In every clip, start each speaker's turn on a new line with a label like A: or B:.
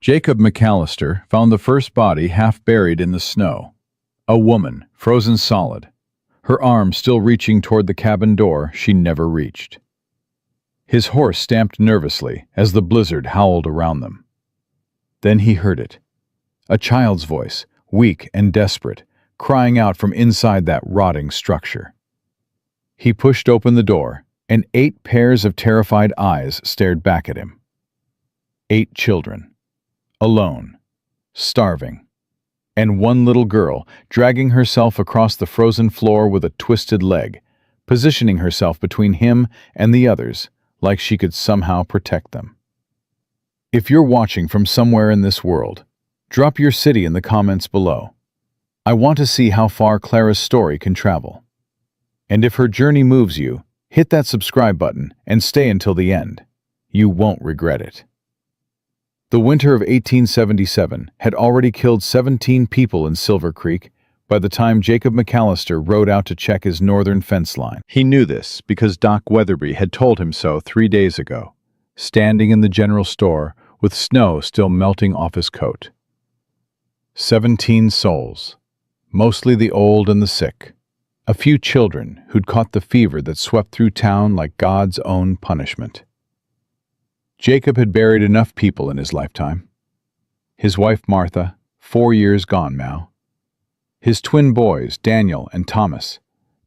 A: Jacob McAllister found the first body half buried in the snow. A woman, frozen solid, her arm still reaching toward the cabin door she never reached. His horse stamped nervously as the blizzard howled around them. Then he heard it. A child's voice, weak and desperate, crying out from inside that rotting structure. He pushed open the door, and 8 pairs of terrified eyes stared back at him. 8 children. Alone, starving, and one little girl dragging herself across the frozen floor with a twisted leg, positioning herself between him and the others like she could somehow protect them. If you're watching from somewhere in this world, drop your city in the comments below. I want to see how far Clara's story can travel. And if her journey moves you, hit that subscribe button and stay until the end. You won't regret it. The winter of 1877 had already killed 17 people in Silver Creek by the time Jacob McAllister rode out to check his northern fence line. He knew this because Doc Weatherby had told him so 3 days ago, standing in the general store with snow still melting off his coat. 17 souls, mostly the old and the sick, a few children who'd caught the fever that swept through town like God's own punishment. Jacob had buried enough people in his lifetime. His wife Martha, 4 years gone now. His twin boys, Daniel and Thomas,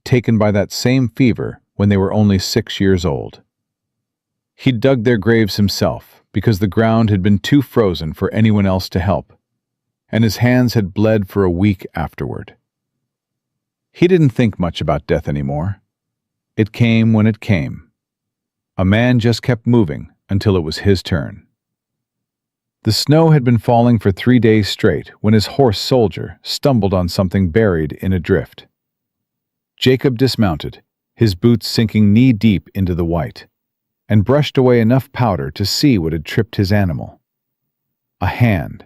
A: taken by that same fever when they were only 6 years old. He'd dug their graves himself because the ground had been too frozen for anyone else to help, and his hands had bled for a week afterward. He didn't think much about death anymore. It came when it came. A man just kept moving until it was his turn. The snow had been falling for 3 days straight when his horse Soldier stumbled on something buried in a drift. Jacob dismounted, his boots sinking knee-deep into the white, and brushed away enough powder to see what had tripped his animal. A hand,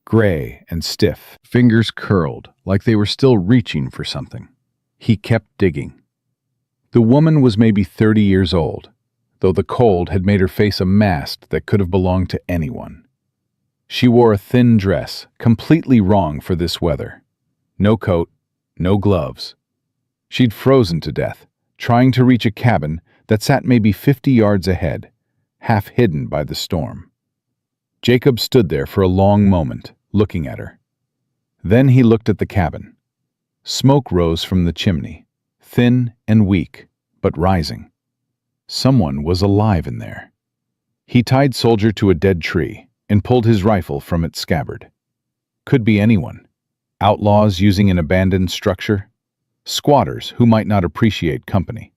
A: gray and stiff, fingers curled like they were still reaching for something. He kept digging. The woman was maybe 30 years old, though the cold had made her face a mask that could have belonged to anyone. She wore a thin dress, completely wrong for this weather. No coat, no gloves. She'd frozen to death, trying to reach a cabin that sat maybe 50 yards ahead, half hidden by the storm. Jacob stood there for a long moment, looking at her. Then he looked at the cabin. Smoke rose from the chimney, thin and weak, but rising. Someone was alive in there. He tied Soldier to a dead tree and pulled his rifle from its scabbard. Could be anyone. Outlaws using an abandoned structure. Squatters who might not appreciate company.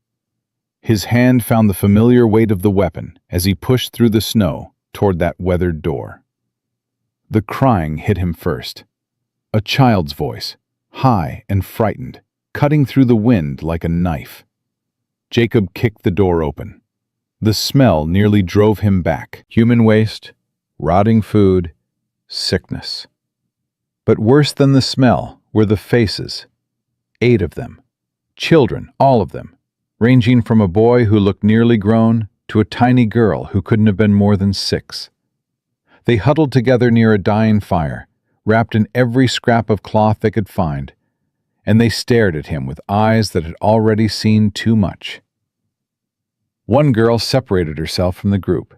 A: His hand found the familiar weight of the weapon as he pushed through the snow toward that weathered door. The crying hit him first. A child's voice, high and frightened, cutting through the wind like a knife. Jacob kicked the door open. The smell nearly drove him back. Human waste, rotting food, sickness. But worse than the smell were the faces. 8 of them. Children, all of them, ranging from a boy who looked nearly grown to a tiny girl who couldn't have been more than 6. They huddled together near a dying fire, wrapped in every scrap of cloth they could find, and they stared at him with eyes that had already seen too much. One girl separated herself from the group.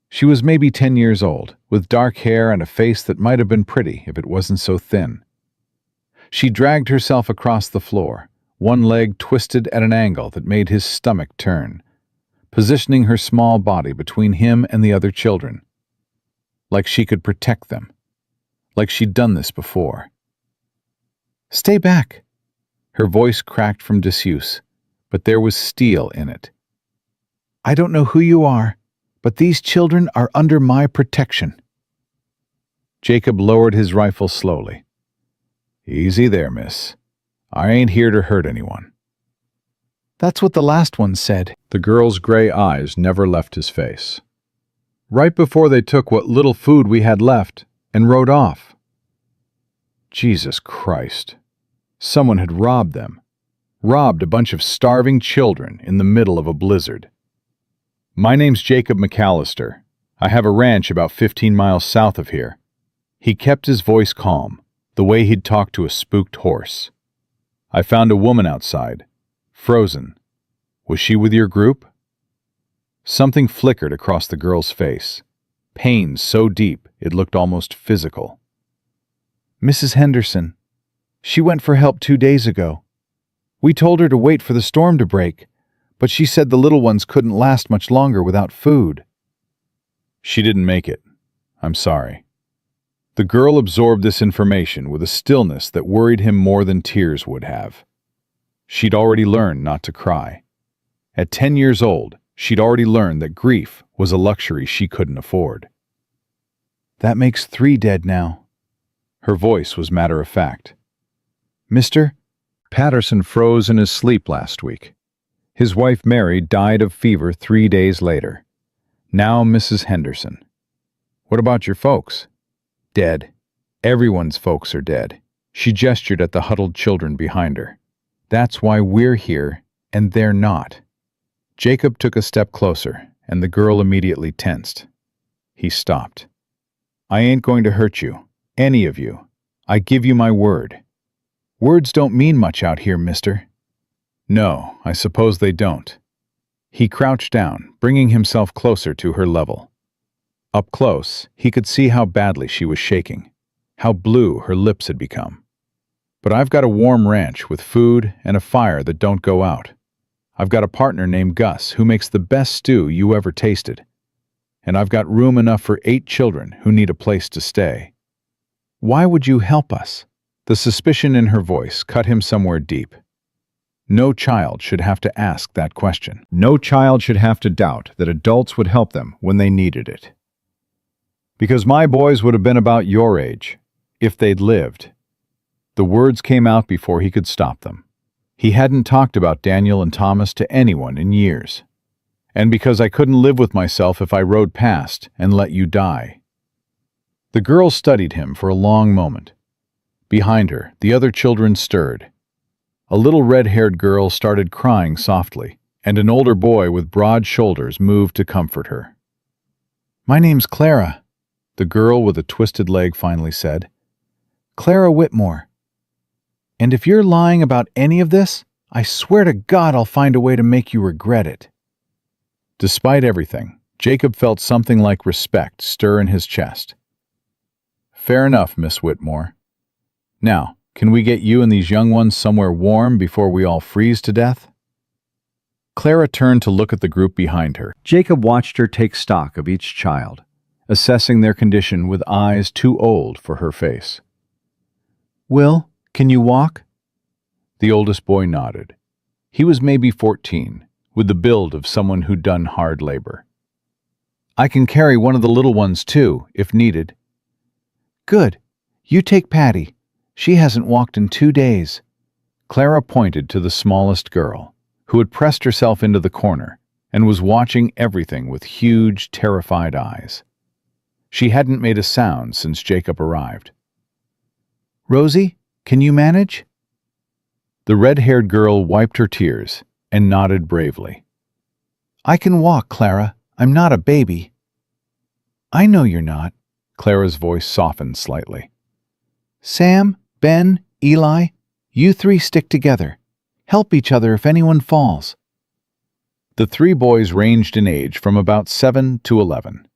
A: She was maybe 10 years old, with dark hair and a face that might have been pretty if it wasn't so thin. She dragged herself across the floor, one leg twisted at an angle that made his stomach turn, positioning her small body between him and the other children. Like she could protect them. Like she'd done this before. "Stay back." Her voice cracked from disuse, but there was steel in it. "I don't know who you are, but these children are under my protection." Jacob lowered his rifle slowly. "Easy there, miss. I ain't here to hurt anyone."
B: "That's what the last one said."
A: The girl's gray eyes never left his face. "Right before they took what little food we had left and rode off." Jesus Christ. Someone had robbed them. Robbed a bunch of starving children in the middle of a blizzard. "My name's Jacob McAllister. I have a ranch about 15 miles south of here. He kept his voice calm, the way he'd talk to a spooked horse. "I found a woman outside, frozen. Was she with your group?" Something flickered across the girl's face, pain so deep it looked almost physical.
B: "Mrs. Henderson. She went for help 2 days ago. We told her to wait for the storm to break, but she said the little ones couldn't last much longer without food."
A: "She didn't make it. I'm sorry." The girl absorbed this information with a stillness that worried him more than tears would have. She'd already learned not to cry. At 10 years old, she'd already learned that grief was a luxury she couldn't afford.
B: "That makes 3 dead now."
A: Her voice was matter-of-fact.
B: "Mister?"
A: Patterson froze in his sleep last week. His wife Mary died of fever 3 days later. Now Mrs. Henderson. "What about your folks?" "Dead. Everyone's folks are dead." She gestured at the huddled children behind her. "That's why we're here, and they're not." Jacob took a step closer, and the girl immediately tensed. He stopped. "I ain't going to hurt you, any of you. I give you my word."
B: "Words don't mean much out here, mister."
A: "No, I suppose they don't." He crouched down, bringing himself closer to her level. Up close, he could see how badly she was shaking, how blue her lips had become. "But I've got a warm ranch with food and a fire that don't go out. I've got a partner named Gus who makes the best stew you ever tasted. And I've got room enough for 8 children who need a place to stay."
B: "Why would you help us?"
A: The suspicion in her voice cut him somewhere deep. No child should have to ask that question. No child should have to doubt that adults would help them when they needed it. "Because my boys would have been about your age, if they'd lived." The words came out before he could stop them. He hadn't talked about Daniel and Thomas to anyone in years. "And because I couldn't live with myself if I rode past and let you die." The girl studied him for a long moment. Behind her, the other children stirred. A little red-haired girl started crying softly, and an older boy with broad shoulders moved to comfort her.
B: "My name's Clara,"
A: the girl with a twisted leg finally said.
B: "Clara Whitmore. And if you're lying about any of this, I swear to God I'll find a way to make you regret it."
A: Despite everything, Jacob felt something like respect stir in his chest. "Fair enough, Miss Whitmore. Now, can we get you and these young ones somewhere warm before we all freeze to death?" Clara turned to look at the group behind her. Jacob watched her take stock of each child, assessing their condition with eyes too old for her face.
B: "Will, can you walk?"
A: The oldest boy nodded. He was maybe 14, with the build of someone who'd done hard labor.
B: "I can carry one of the little ones too, if needed." "Good. You take Patty. She hasn't walked in 2 days."
A: Clara pointed to the smallest girl, who had pressed herself into the corner and was watching everything with huge, terrified eyes. She hadn't made a sound since Jacob arrived.
B: "Rosie, can you manage?"
A: The red-haired girl wiped her tears and nodded bravely.
B: "I can walk, Clara. I'm not a baby." "I know you're not."
A: Clara's voice softened slightly.
B: "Sam, Ben, Eli, you 3 stick together. Help each other if anyone falls."
A: The 3 boys ranged in age from about 7 to 11.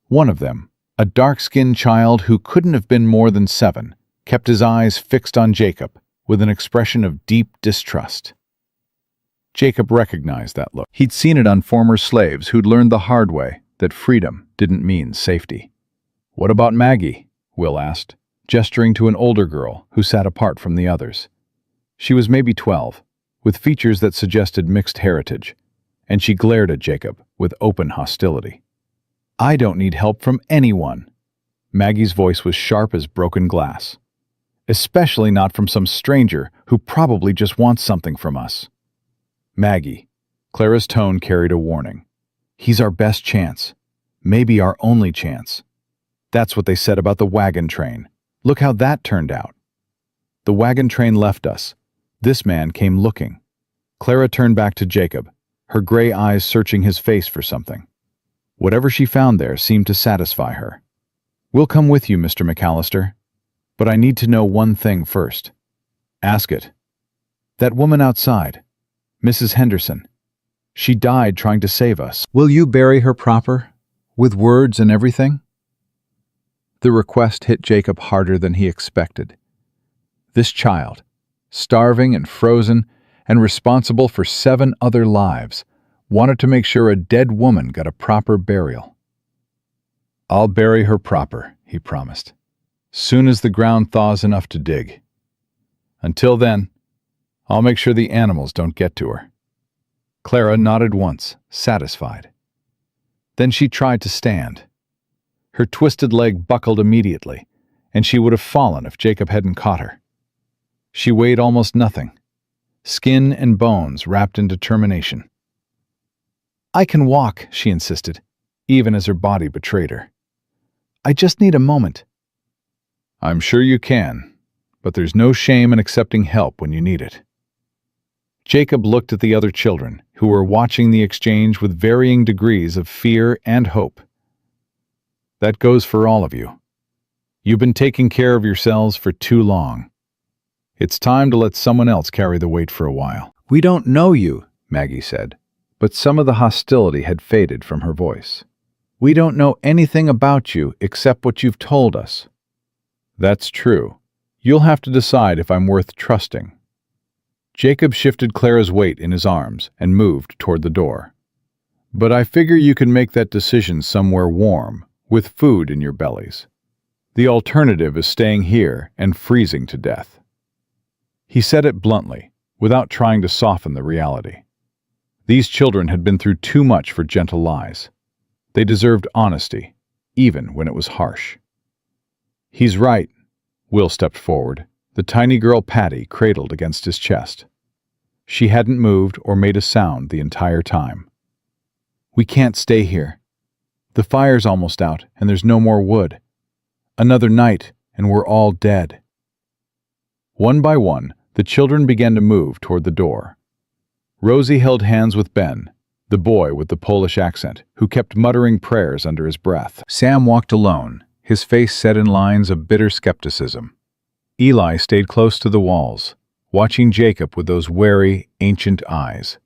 A: One of them, a dark-skinned child who couldn't have been more than 7, kept his eyes fixed on Jacob with an expression of deep distrust. Jacob recognized that look. He'd seen it on former slaves who'd learned the hard way that freedom didn't mean safety. "What about Maggie?" Will asked, gesturing to an older girl who sat apart from the others. She was maybe 12, with features that suggested mixed heritage, and she glared at Jacob with open hostility. "I don't need help from anyone." Maggie's voice was sharp as broken glass. "Especially not from some stranger who probably just wants something from us." "Maggie," Clara's tone carried a warning. "He's our best chance. Maybe our only chance. That's what they said about the wagon train. Look how that turned out. The wagon train left us. This man came looking." Clara turned back to Jacob, her gray eyes searching his face for something. Whatever she found there seemed to satisfy her.
B: We'll come with you, Mr. McAllister. But I need to know one thing first. Ask it. That woman outside, Mrs. Henderson, she died trying to save us.
A: Will you bury her proper, with words and everything? The request hit Jacob harder than he expected. This child, starving and frozen and responsible for 7 other lives, wanted to make sure a dead woman got a proper burial. I'll bury her proper, he promised, soon as the ground thaws enough to dig. Until then, I'll make sure the animals don't get to her. Clara nodded once, satisfied. Then she tried to stand. Her twisted leg buckled immediately, and she would have fallen if Jacob hadn't caught her. She weighed almost nothing, skin and bones wrapped in determination. I can walk, she insisted, even as her body betrayed her. I just need a moment. I'm sure you can, but there's no shame in accepting help when you need it. Jacob looked at the other children, who were watching the exchange with varying degrees of fear and hope. That goes for all of you. You've been taking care of yourselves for too long. It's time to let someone else carry the weight for a while. We don't know you, Maggie said, but some of the hostility had faded from her voice. We don't know anything about you except what you've told us. That's true. You'll have to decide if I'm worth trusting. Jacob shifted Clara's weight in his arms and moved toward the door. But I figure you can make that decision somewhere warm, with food in your bellies. The alternative is staying here and freezing to death. He said it bluntly, without trying to soften the reality. These children had been through too much for gentle lies. They deserved honesty, even when it was harsh. He's right. Will stepped forward, the tiny girl Patty cradled against his chest. She hadn't moved or made a sound the entire time. We can't stay here. The fire's almost out, and there's no more wood. Another night, and we're all dead. One by one, the children began to move toward the door. Rosie held hands with Ben, the boy with the Polish accent, who kept muttering prayers under his breath. Sam walked alone, his face set in lines of bitter skepticism. Eli stayed close to the walls, watching Jacob with those wary, ancient eyes.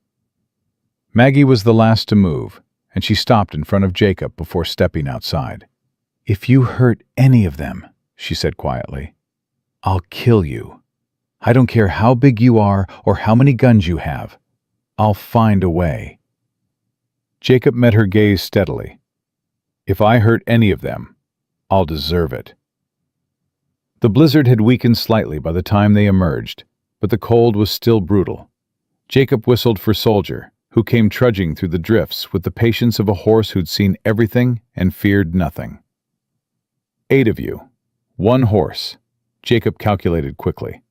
A: Maggie was the last to move, and she stopped in front of Jacob before stepping outside. If you hurt any of them, she said quietly, I'll kill you. I don't care how big you are or how many guns you have. I'll find a way. Jacob met her gaze steadily. If I hurt any of them, I'll deserve it. The blizzard had weakened slightly by the time they emerged, but the cold was still brutal. Jacob whistled for Soldier, who came trudging through the drifts with the patience of a horse who'd seen everything and feared nothing. 8 of you. 1 horse, Jacob calculated quickly.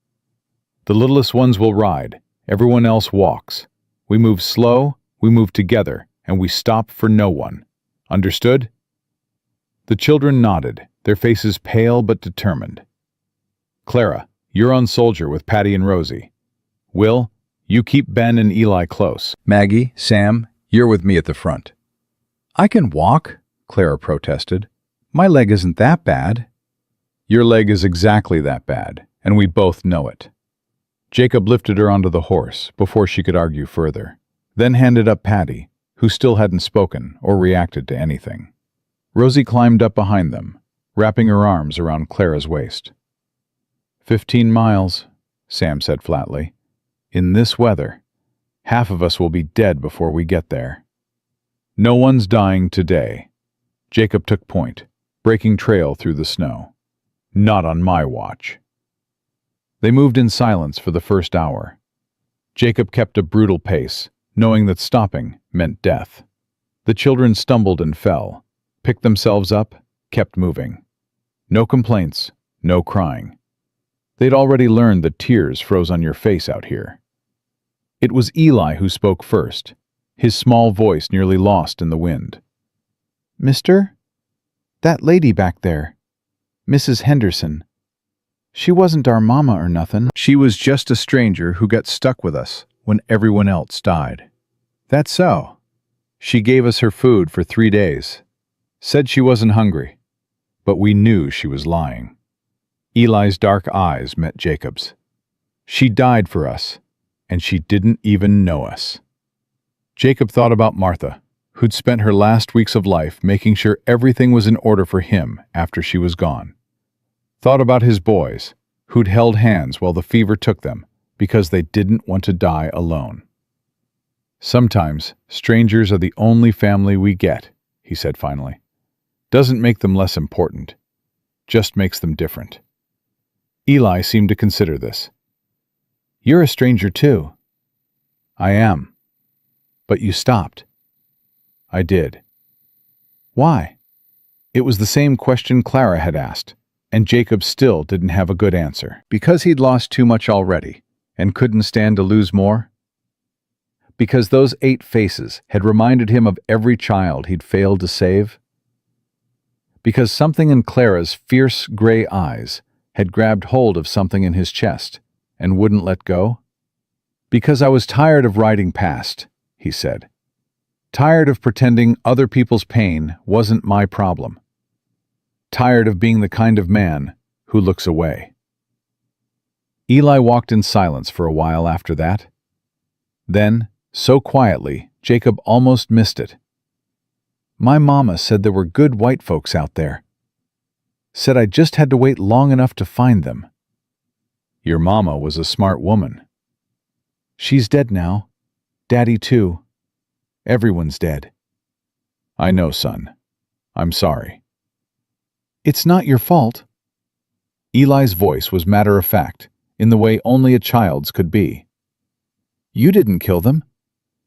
A: The littlest ones will ride, everyone else walks. We move slow, we move together, and we stop for no one. Understood? The children nodded, their faces pale but determined. Clara, you're on Soldier with Patty and Rosie. Will, you keep Ben and Eli close. Maggie, Sam, you're with me at the front. I can walk, Clara protested. My leg isn't that bad. Your leg is exactly that bad, and we both know it. Jacob lifted her onto the horse before she could argue further, then handed up Patty, who still hadn't spoken or reacted to anything. Rosie climbed up behind them, wrapping her arms around Clara's waist. 15 miles, Sam said flatly. In this weather, half of us will be dead before we get there. No one's dying today. Jacob took point, breaking trail through the snow. Not on my watch. They moved in silence for the first hour. Jacob kept a brutal pace, knowing that stopping meant death. The children stumbled and fell, picked themselves up, kept moving. No complaints, no crying. They'd already learned that tears froze on your face out here. It was Eli who spoke first, his small voice nearly lost in the wind. Mister? That lady back there, Mrs. Henderson. She wasn't our mama or nothing. She was just a stranger who got stuck with us when everyone else died. That's so. She gave us her food for 3 days. Said she wasn't hungry. but we knew she was lying. Eli's dark eyes met Jacob's. She died for us, and she didn't even know us. Jacob thought about Martha, who'd spent her last weeks of life making sure everything was in order for him after she was gone. Thought about his boys, who'd held hands while the fever took them because they didn't want to die alone. Sometimes strangers are the only family we get, he said finally. Doesn't make them less important, just makes them different. Eli seemed to consider this. You're a stranger too. I am. But you stopped. I did. Why? It was the same question Clara had asked, and Jacob still didn't have a good answer. Because he'd lost too much already, and couldn't stand to lose more? Because those 8 faces had reminded him of every child he'd failed to save? Because something in Clara's fierce gray eyes had grabbed hold of something in his chest and wouldn't let go? Because I was tired of riding past, he said. Tired of pretending other people's pain wasn't my problem. Tired of being the kind of man who looks away. Eli walked in silence for a while after that. Then, so quietly, Jacob almost missed it. My mama said there were good white folks out there. Said I just had to wait long enough to find them. Your mama was a smart woman. She's dead now. Daddy too. Everyone's dead. I know, son. I'm sorry. It's not your fault. Eli's voice was matter-of-fact, in the way only a child's could be. You didn't kill them.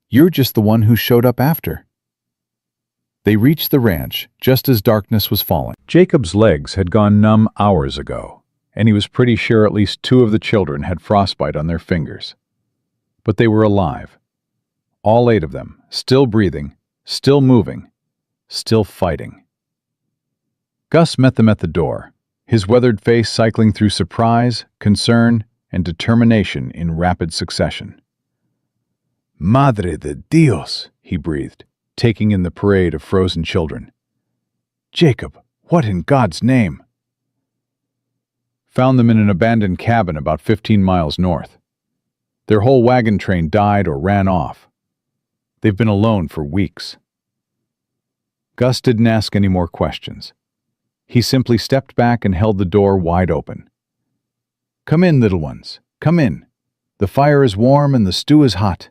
A: You're just the one who showed up after. They reached the ranch just as darkness was falling. Jacob's legs had gone numb hours ago, and he was pretty sure at least 2 of the children had frostbite on their fingers. But they were alive. All 8 of them, still breathing, still moving, still fighting. Gus met them at the door, his weathered face cycling through surprise, concern, and determination in rapid succession. Madre de Dios, he breathed, taking in the parade of frozen children. Jacob, what in God's name? Found them in an abandoned cabin about 15 miles north. Their whole wagon train died or ran off. They've been alone for weeks. Gus didn't ask any more questions. He simply stepped back and held the door wide open. Come in, little ones, come in. The fire is warm and the stew is hot.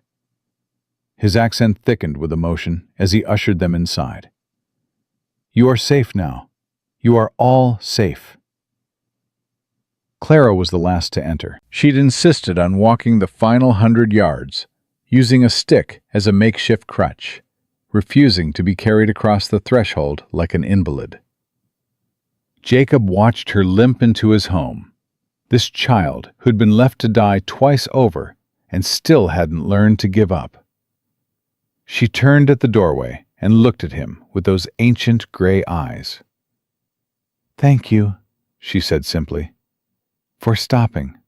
A: His accent thickened with emotion as he ushered them inside. You are safe now. You are all safe. Clara was the last to enter. She'd insisted on walking the final 100 yards, using a stick as a makeshift crutch, refusing to be carried across the threshold like an invalid. Jacob watched her limp into his home, this child who'd been left to die twice over and still hadn't learned to give up. She turned at the doorway and looked at him with those ancient gray eyes. Thank you, she said simply, for stopping.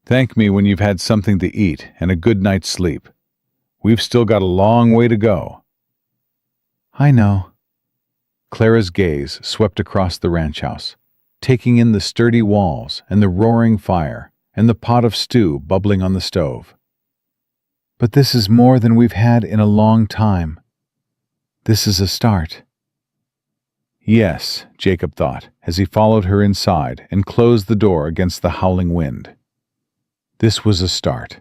A: Thank me when you've had something to eat and a good night's sleep. We've still got a long way to go. I know. Clara's gaze swept across the ranch house, taking in the sturdy walls and the roaring fire and the pot of stew bubbling on the stove. But this is more than we've had in a long time. This is a start. Yes, Jacob thought, as he followed her inside and closed the door against the howling wind. This was a start.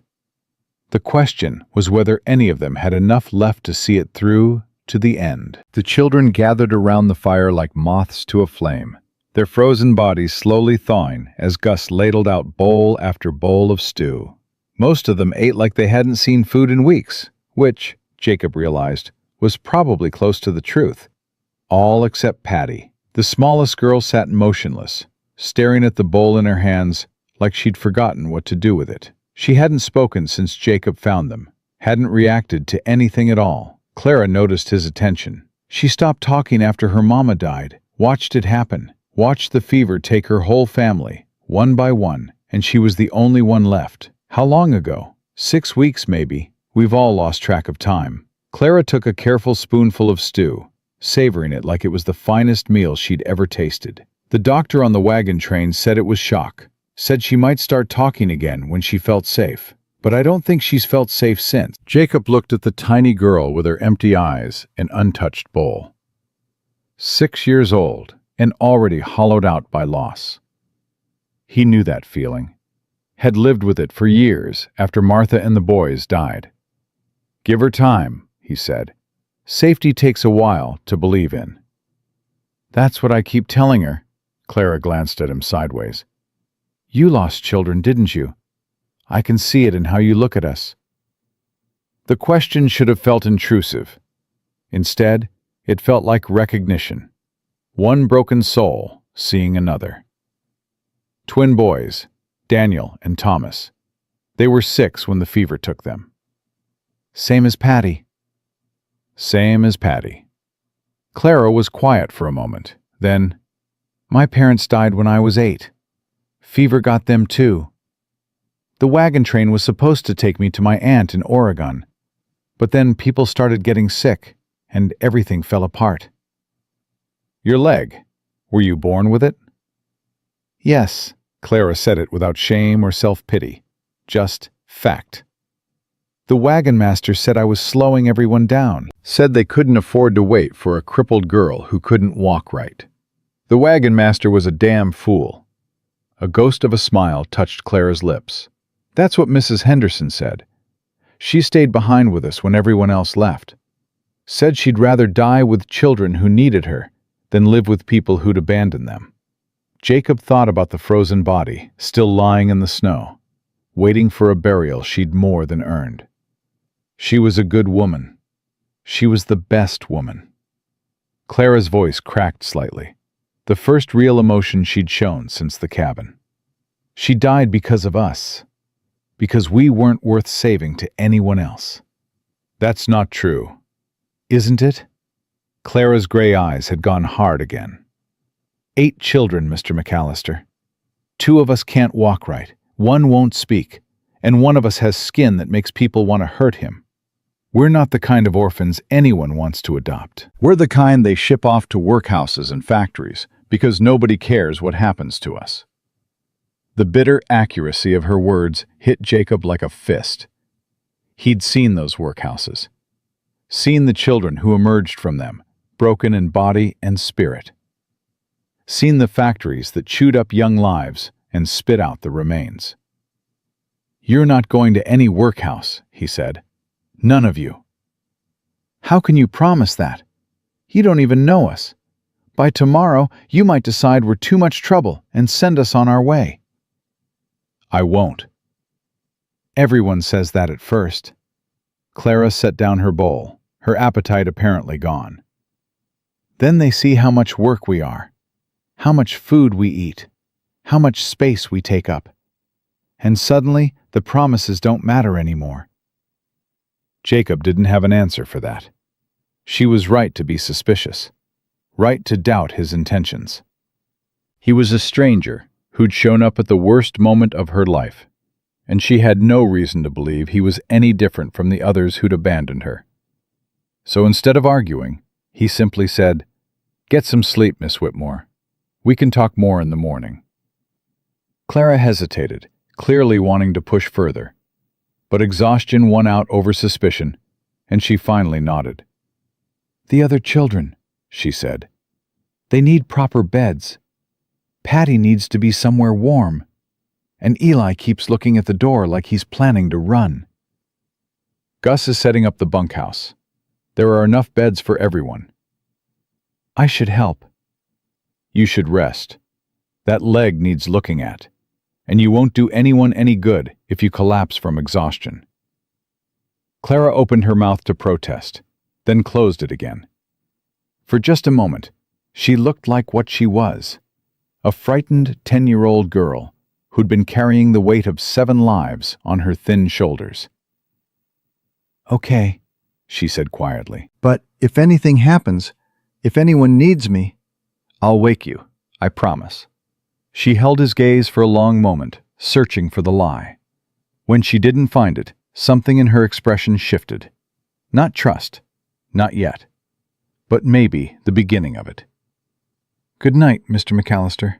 A: The question was whether any of them had enough left to see it through to the end. The children gathered around the fire like moths to a flame, their frozen bodies slowly thawing as Gus ladled out bowl after bowl of stew. Most of them ate like they hadn't seen food in weeks, which, Jacob realized, was probably close to the truth. All except Patty. The smallest girl sat motionless, staring at the bowl in her hands like she'd forgotten what to do with it. She hadn't spoken since Jacob found them, hadn't reacted to anything at all. Clara noticed his attention. She stopped talking after her mama died, watched it happen, watched the fever take her whole family, one by one, and she was the only one left. How long ago? 6 weeks, maybe. We've all lost track of time. Clara took a careful spoonful of stew, savoring it like it was the finest meal she'd ever tasted. The doctor on the wagon train said it was shock, said she might start talking again when she felt safe. But I don't think she's felt safe since. Jacob looked at the tiny girl with her empty eyes and untouched bowl. 6 years old and already hollowed out by loss. He knew that feeling, had lived with it for years after Martha and the boys died. Give her time, he said. Safety takes a while to believe in. That's what I keep telling her. Clara glanced at him sideways. You lost children, didn't you? I can see it in how you look at us. The question should have felt intrusive. Instead, it felt like recognition. One broken soul seeing another. Twin boys, Daniel and Thomas. They were 6 when the fever took them. Same as Patty. Same as Patty. Clara was quiet for a moment. Then, my parents died when I was 8. Fever got them too. The wagon train was supposed to take me to my aunt in Oregon, but then people started getting sick, and everything fell apart. Your leg, were you born with it? Yes, Clara said it without shame or self-pity, just fact. The wagon master said I was slowing everyone down, said they couldn't afford to wait for a crippled girl who couldn't walk right. The wagon master was a damn fool. A ghost of a smile touched Clara's lips. That's what Mrs. Henderson said. She stayed behind with us when everyone else left. Said she'd rather die with children who needed her than live with people who'd abandoned them. Jacob thought about the frozen body, still lying in the snow, waiting for a burial she'd more than earned. She was a good woman. She was the best woman. Clara's voice cracked slightly, the first real emotion she'd shown since the cabin. She died because of us. Because we weren't worth saving to anyone else. That's not true, isn't it? Clara's gray eyes had gone hard again. 8 children, Mr. McAllister. 2 of us can't walk right, 1 won't speak, and 1 of us has skin that makes people want to hurt him. We're not the kind of orphans anyone wants to adopt. We're the kind they ship off to workhouses and factories because nobody cares what happens to us. The bitter accuracy of her words hit Jacob like a fist. He'd seen those workhouses. Seen the children who emerged from them, broken in body and spirit. Seen the factories that chewed up young lives and spit out the remains. You're not going to any workhouse, he said. None of you. How can you promise that? You don't even know us. By tomorrow, you might decide we're too much trouble and send us on our way. I won't. Everyone says that at first. Clara set down her bowl, her appetite apparently gone. Then they see how much work we are, how much food we eat, how much space we take up. And suddenly, the promises don't matter anymore. Jacob didn't have an answer for that. She was right to be suspicious, right to doubt his intentions. He was a stranger who'd shown up at the worst moment of her life, and she had no reason to believe he was any different from the others who'd abandoned her. So instead of arguing, he simply said, "Get some sleep, Miss Whitmore. We can talk more in the morning." Clara hesitated, clearly wanting to push further, but exhaustion won out over suspicion, and she finally nodded. "The other children," she said. "They need proper beds. Patty needs to be somewhere warm, and Eli keeps looking at the door like he's planning to run. Gus is setting up the bunkhouse. There are enough beds for everyone. I should help. You should rest. That leg needs looking at, and you won't do anyone any good if you collapse from exhaustion." Clara opened her mouth to protest, then closed it again. For just a moment, she looked like what she was. A frightened 10-year-old girl who'd been carrying the weight of 7 lives on her thin shoulders. "Okay," she said quietly. "But if anything happens, if anyone needs me, I'll wake you, I promise." She held his gaze for a long moment, searching for the lie. When she didn't find it, something in her expression shifted. Not trust, not yet, but maybe the beginning of it.
B: Good night, Mr. McAllister.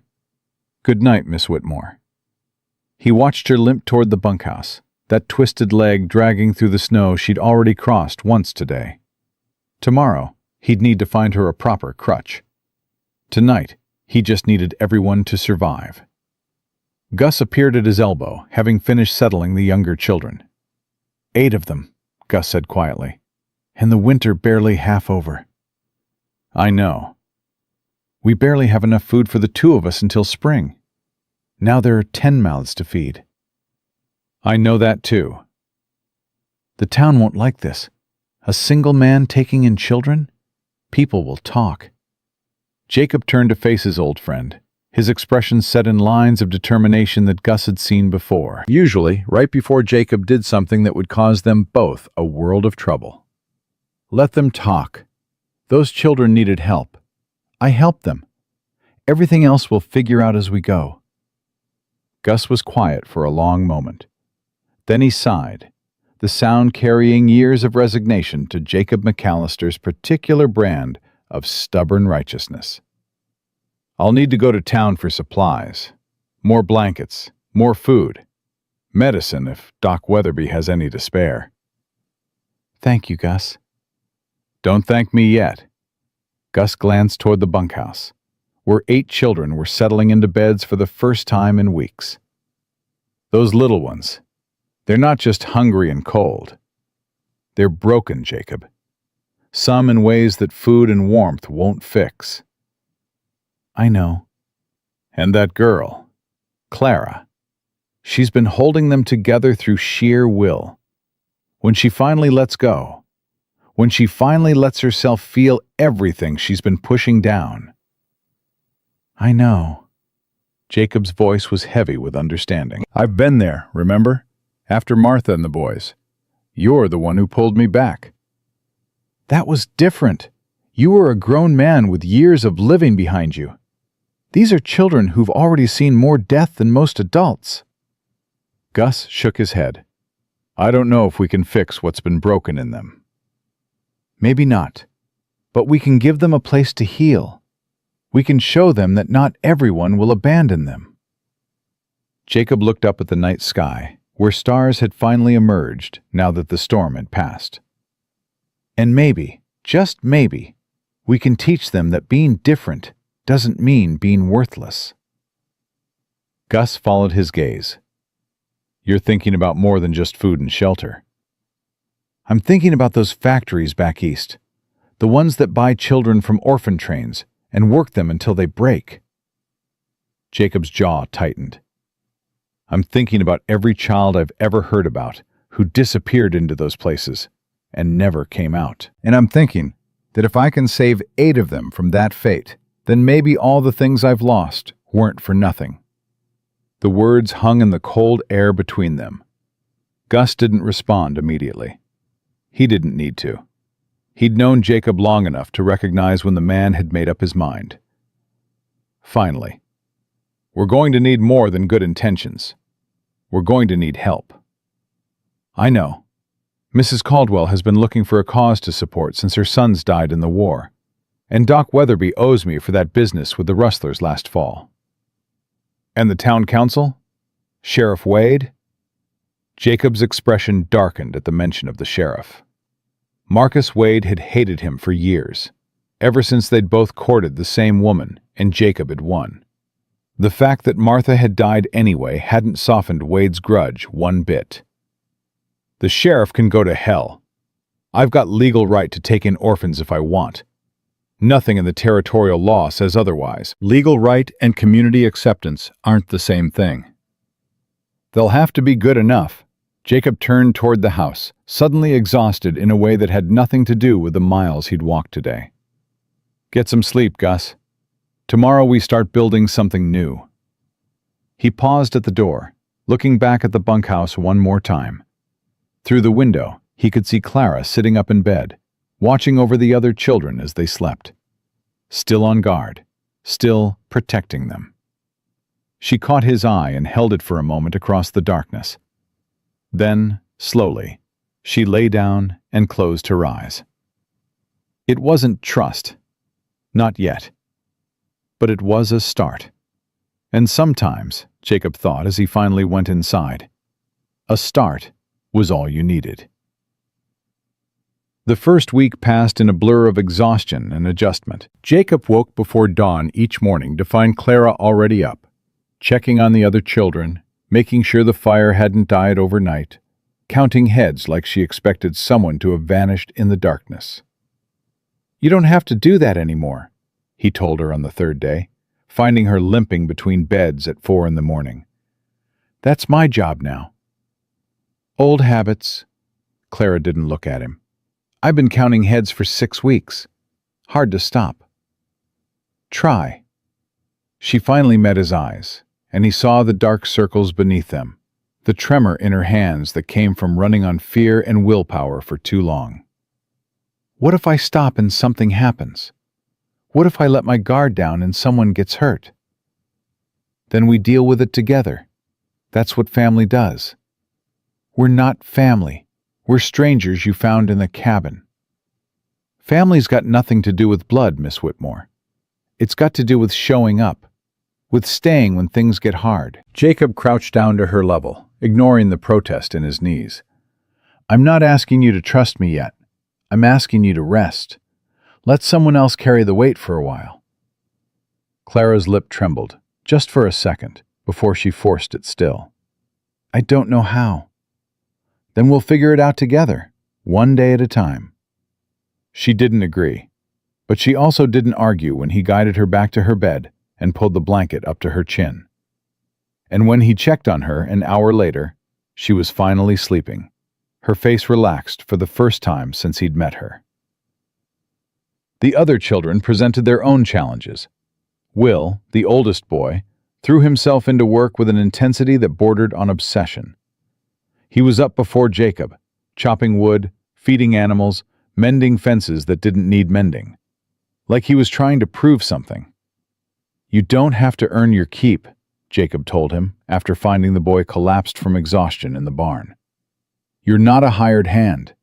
A: Good night, Miss Whitmore. He watched her limp toward the bunkhouse, that twisted leg dragging through the snow she'd already crossed once today. Tomorrow, he'd need to find her a proper crutch. Tonight, he just needed everyone to survive. Gus appeared at his elbow, having finished settling the younger children.
B: 8 of them, Gus said quietly, and the winter barely half over.
A: I know.
B: We barely have enough food for the 2 of us until spring. Now there are 10 mouths to feed.
A: I know that too.
B: The town won't like this. A single man taking in children? People will talk.
A: Jacob turned to face his old friend, his expression set in lines of determination that Gus had seen before, usually right before Jacob did something that would cause them both a world of trouble. Let them talk. Those children needed help. I helped them. Everything else we'll figure out as we go. Gus was quiet for a long moment. Then he sighed, the sound carrying years of resignation to Jacob McAllister's particular brand of stubborn righteousness. I'll need to go to town for supplies. More blankets, more food, medicine if Doc Weatherby has any to spare.
B: Thank you, Gus.
A: Don't thank me yet. Gus glanced toward the bunkhouse, where 8 children were settling into beds for the first time in weeks. Those little ones, they're not just hungry and cold. They're broken, Jacob. Some in ways that food and warmth won't fix.
B: I know.
A: And that girl, Clara, she's been holding them together through sheer will. When she finally lets go, when she finally lets herself feel everything she's been pushing down.
B: I know.
A: Jacob's voice was heavy with understanding. I've been there, remember? After Martha and the boys. You're the one who pulled me back.
B: That was different. You were a grown man with years of living behind you. These are children who've already seen more death than most adults.
A: Gus shook his head. I don't know if we can fix what's been broken in them.
B: Maybe not. But we can give them a place to heal. We can show them that not everyone will abandon them.
A: Jacob looked up at the night sky, where stars had finally emerged now that the storm had passed.
B: And maybe, just maybe, we can teach them that being different doesn't mean being worthless.
A: Gus followed his gaze. You're thinking about more than just food and shelter.
B: I'm thinking about those factories back east, the ones that buy children from orphan trains and work them until they break.
A: Jacob's jaw tightened. I'm thinking about every child I've ever heard about who disappeared into those places and never came out. And I'm thinking that if I can save 8 of them from that fate, then maybe all the things I've lost weren't for nothing. The words hung in the cold air between them. Gus didn't respond immediately. He didn't need to. He'd known Jacob long enough to recognize when the man had made up his mind. Finally, we're going to need more than good intentions. We're going to need help. I know. Mrs. Caldwell has been looking for a cause to support since her sons died in the war, and Doc Weatherby owes me for that business with the rustlers last fall. And the town council? Sheriff Wade? Jacob's expression darkened at the mention of the sheriff. Marcus Wade had hated him for years, ever since they'd both courted the same woman and Jacob had won. The fact that Martha had died anyway hadn't softened Wade's grudge one bit. The sheriff can go to hell. I've got legal right to take in orphans if I want. Nothing in the territorial law says otherwise. Legal right and community acceptance aren't the same thing. They'll have to be good enough. Jacob turned toward the house, suddenly exhausted in a way that had nothing to do with the miles he'd walked today. Get some sleep, Gus. Tomorrow we start building something new. He paused at the door, looking back at the bunkhouse one more time. Through the window, he could see Clara sitting up in bed, watching over the other children as they slept. Still on guard, still protecting them. She caught his eye and held it for a moment across the darkness. Then, slowly, she lay down and closed her eyes. It wasn't trust. Not yet. But it was a start. And sometimes, Jacob thought as he finally went inside, a start was all you needed. The first week passed in a blur of exhaustion and adjustment. Jacob woke before dawn each morning to find Clara already up, checking on the other children, making sure the fire hadn't died overnight, counting heads like she expected someone to have vanished in the darkness. "You don't have to do that anymore," he told her on the third day, finding her limping between beds at 4 a.m. "That's my job now." "Old habits." Clara didn't look at him. "I've been counting heads for 6 weeks. Hard to stop." "Try." She finally met his eyes, and he saw the dark circles beneath them, the tremor in her hands that came from running on fear and willpower for too long. "What if I stop and something happens? What if I let my guard down and someone gets hurt?" "Then we deal with it together. That's what family does." "We're not family. We're strangers you found in the cabin." "Family's got nothing to do with blood, Miss Whitmore. It's got to do with showing up, with staying when things get hard." Jacob crouched down to her level, ignoring the protest in his knees. "I'm not asking you to trust me yet. I'm asking you to rest. Let someone else carry the weight for a while." Clara's lip trembled, just for a second, before she forced it still. "I don't know how." "Then we'll figure it out together, one day at a time." She didn't agree, but she also didn't argue when he guided her back to her bed and pulled the blanket up to her chin. And when he checked on her an hour later, she was finally sleeping, her face relaxed for the first time since he'd met her. The other children presented their own challenges. Will, the oldest boy, threw himself into work with an intensity that bordered on obsession. He was up before Jacob, chopping wood, feeding animals, mending fences that didn't need mending. Like he was trying to prove something. "You don't have to earn your keep," Jacob told him after finding the boy collapsed from exhaustion in the barn. "You're not a hired hand.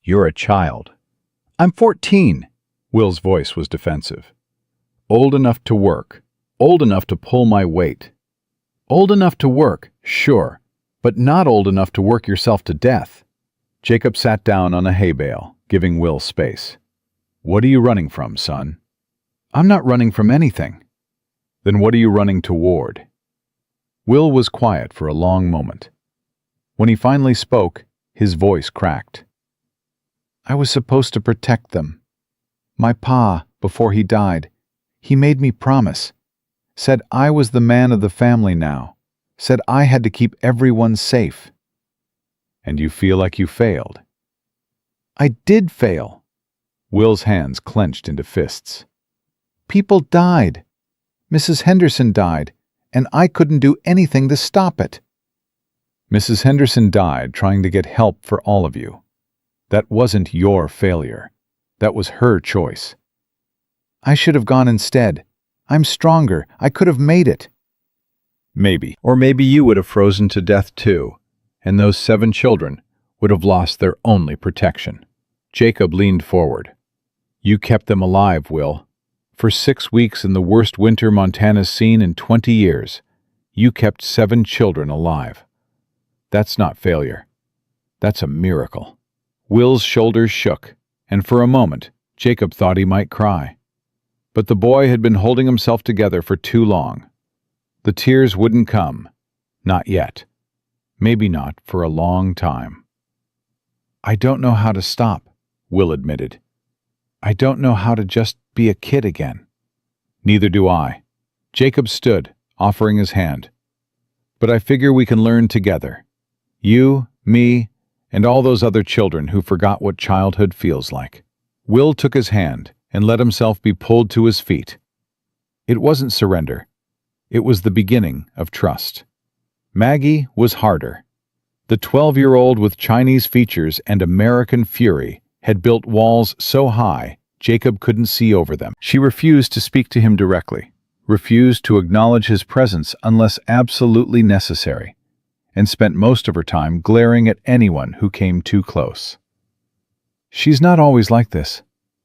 A: You're a child." "I'm 14. Will's voice was defensive. "Old enough to work. Old enough to pull my weight." "Old enough to work, sure, but not old enough to work yourself to death." Jacob sat down on a hay bale, giving Will space. "What are you running from, son?" "I'm not running from anything." "Then what are you running toward?" Will was quiet for a long moment. When he finally spoke, his voice cracked. "I was supposed to protect them. My pa, before he died, he made me promise. Said I was the man of the family now. Said I had to keep everyone safe." "And you feel like you failed?" "I did fail." Will's hands clenched into fists. "People died. Mrs. Henderson died, and I couldn't do anything to stop it." "Mrs. Henderson died trying to get help for all of you. That wasn't your failure. That was her choice." "I should have gone instead. I'm stronger. I could have made it." "Maybe. Or maybe you would have frozen to death too, and those 7 children would have lost their only protection." Jacob leaned forward. "You kept them alive, Will. For 6 weeks in the worst winter Montana's seen in 20 years, you kept 7 children alive. That's not failure. That's a miracle." Will's shoulders shook, and for a moment, Jacob thought he might cry. But the boy had been holding himself together for too long. The tears wouldn't come. Not yet. Maybe not for a long time. "I don't know how to stop," Will admitted. "I don't know how to just be a kid again." "Neither do I." Jacob stood, offering his hand. "But I figure we can learn together. You, me, and all those other children who forgot what childhood feels like." Will took his hand and let himself be pulled to his feet. It wasn't surrender. It was the beginning of trust. Maggie was harder. The 12-year-old with Chinese features and American fury had built walls so high Jacob couldn't see over them. She refused to speak to him directly, refused to acknowledge his presence unless absolutely necessary, and spent most of her time glaring at anyone who came too close. "She's not always like this,"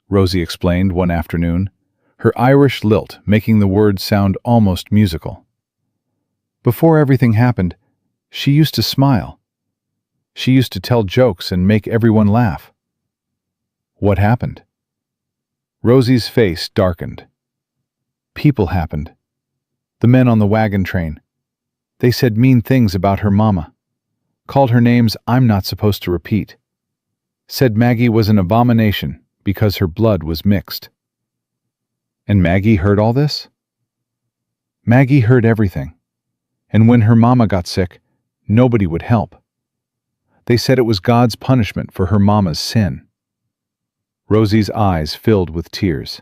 A: Rosie explained one afternoon, her Irish lilt making the words sound almost musical. Before everything happened, she used to smile. She used to tell jokes and make everyone laugh. What happened? Rosie's face darkened. People happened. The men on the wagon train. They said mean things about her mama. Called her names I'm not supposed to repeat. Said Maggie was an abomination because her blood was mixed. And Maggie heard all this? Maggie heard everything. And when her mama got sick, nobody would help. They said it was God's punishment for her mama's sin. Rosie's eyes filled with tears.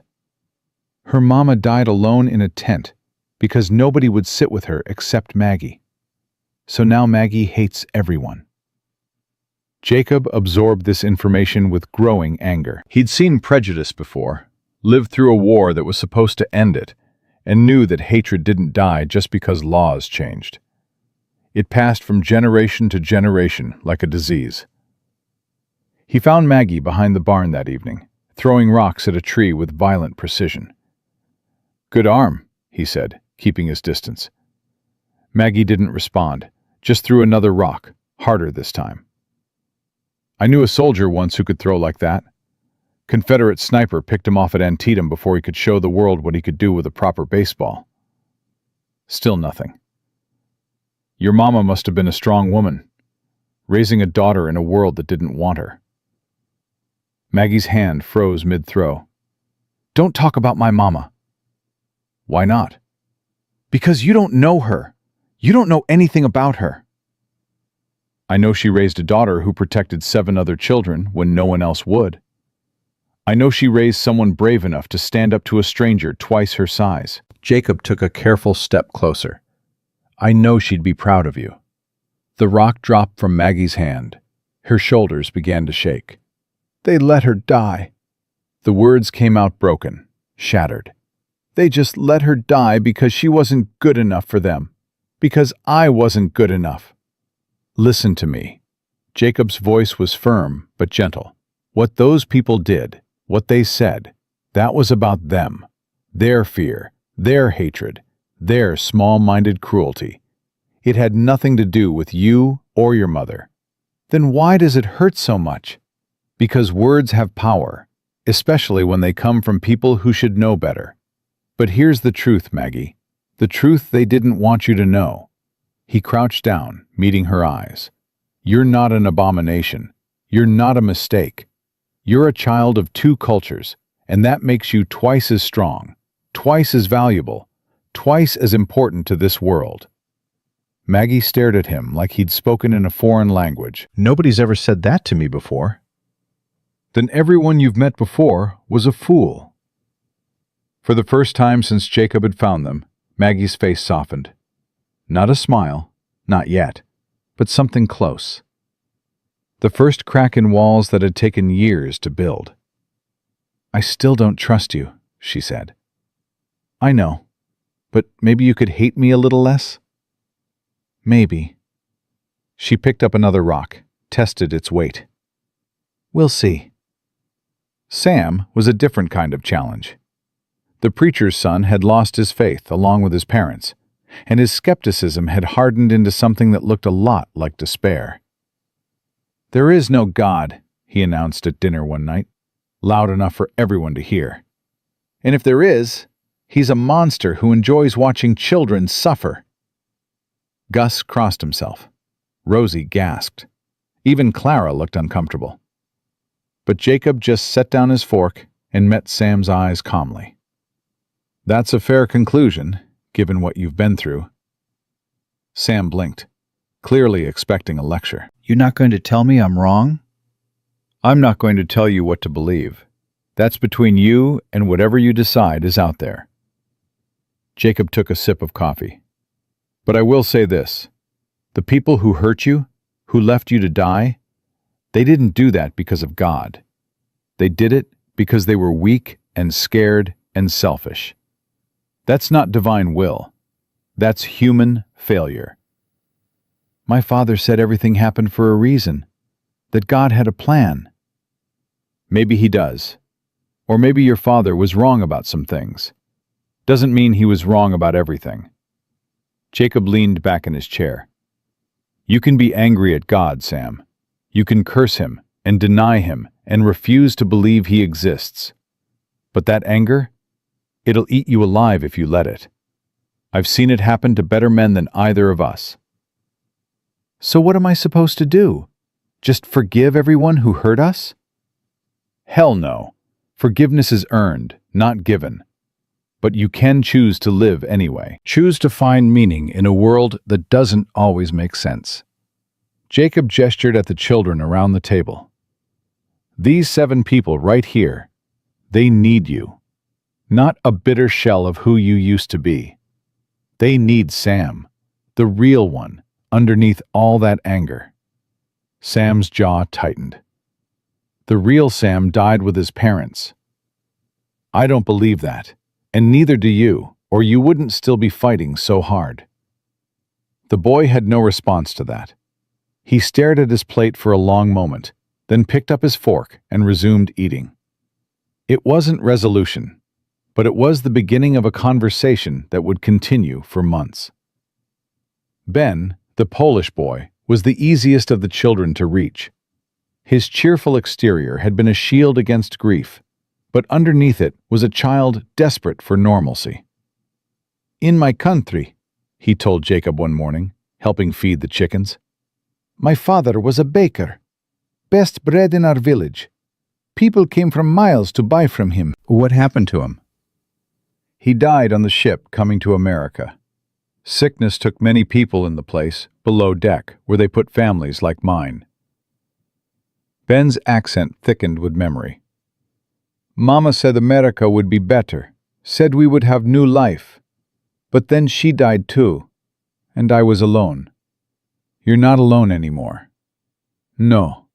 A: Her mama died alone in a tent because nobody would sit with her except Maggie. So now Maggie hates everyone. Jacob absorbed this information with growing anger. He'd seen prejudice before, lived through a war that was supposed to end it, and knew that hatred didn't die just because laws changed. It passed from generation to generation like a disease. He found Maggie behind the barn that evening, throwing rocks at a tree with violent precision. "Good arm," he said, keeping his distance. Maggie didn't respond, just threw another rock, harder this time. "I knew a soldier once who could throw like that. Confederate sniper picked him off at Antietam before he could show the world what he could do with a proper baseball." Still nothing. "Your mama must have been a strong woman, raising a daughter in a world that didn't want her." Maggie's hand froze mid-throw. "Don't talk about my mama." "Why not?" "Because you don't know her. You don't know anything about her." "I know she raised a daughter who protected 7 other children when no one else would. I know she raised someone brave enough to stand up to a stranger twice her size." Jacob took a careful step closer. "I know she'd be proud of you." The rock dropped from Maggie's hand. Her shoulders began to shake. "They let her die." The words came out broken, shattered. "They just let her die because she wasn't good enough for them. Because I wasn't good enough." "Listen to me." Jacob's voice was firm but gentle. "What those people did, what they said, that was about them. Their fear, their hatred, their small-minded cruelty. It had nothing to do with you or your mother." "Then why does it hurt so much?" "Because words have power, especially when they come from people who should know better. But here's the truth, Maggie. The truth they didn't want you to know." He crouched down, meeting her eyes. "You're not an abomination. You're not a mistake. You're a child of 2 cultures, and that makes you twice as strong, twice as valuable, twice as important to this world." Maggie stared at him like he'd spoken in a foreign language. "Nobody's ever said that to me before." "Then everyone you've met before was a fool." For the first time since Jacob had found them, Maggie's face softened. Not a smile, not yet, but something close. The first crack in walls that had taken years to build. "I still don't trust you," she said. "I know, but maybe you could hate me a little less?" "Maybe." She picked up another rock, tested its weight. "We'll see." Sam was a different kind of challenge. The preacher's son had lost his faith along with his parents, and his skepticism had hardened into something that looked a lot like despair. "There is no God," he announced at dinner one night, loud enough for everyone to hear. "And if there is, he's a monster who enjoys watching children suffer." Gus crossed himself. Rosie gasped. Even Clara looked uncomfortable. But Jacob just set down his fork and met Sam's eyes calmly. "That's a fair conclusion, given what you've been through." Sam blinked, clearly expecting a lecture. "You're not going to tell me I'm wrong?" "I'm not going to tell you what to believe. That's between you and whatever you decide is out there." Jacob took a sip of coffee. "But I will say this. The people who hurt you, who left you to die, they didn't do that because of God. They did it because they were weak and scared and selfish. That's not divine will. That's human failure." "My father said everything happened for a reason, that God had a plan." "Maybe he does. Or maybe your father was wrong about some things. Doesn't mean he was wrong about everything. Jacob leaned back in his chair. You can be angry at God, Sam. You can curse him and deny him and refuse to believe he exists. But that anger, it'll eat you alive if you let it. I've seen it happen to better men than either of us.
B: So what am I supposed to do? Just forgive everyone who hurt us?
A: Hell no. Forgiveness is earned, not given. But you can choose to live anyway. Choose to find meaning in a world that doesn't always make sense. Jacob gestured at the children around the table. These 7 people right here, they need you. Not a bitter shell of who you used to be. They need Sam, the real one, underneath all that anger. Sam's jaw tightened. The real Sam died with his parents. I don't believe that, and neither do you, or you wouldn't still be fighting so hard. The boy had no response to that. He stared at his plate for a long moment, then picked up his fork and resumed eating. It wasn't resolution, but it was the beginning of a conversation that would continue for months. Ben, the Polish boy, was the easiest of the children to reach. His cheerful exterior had been a shield against grief, but underneath it was a child desperate for normalcy. In my country, he told Jacob one morning, helping feed the chickens, my father was a baker. Best bread in our village. People came from miles to buy from him.
B: What happened to him?
A: He died on the ship coming to America. Sickness took many people in the place, below deck, where they put families like mine. Ben's accent thickened with memory. Mama said America would be better, said we would have new life. But then she died too, and I was alone. You're not alone anymore. No.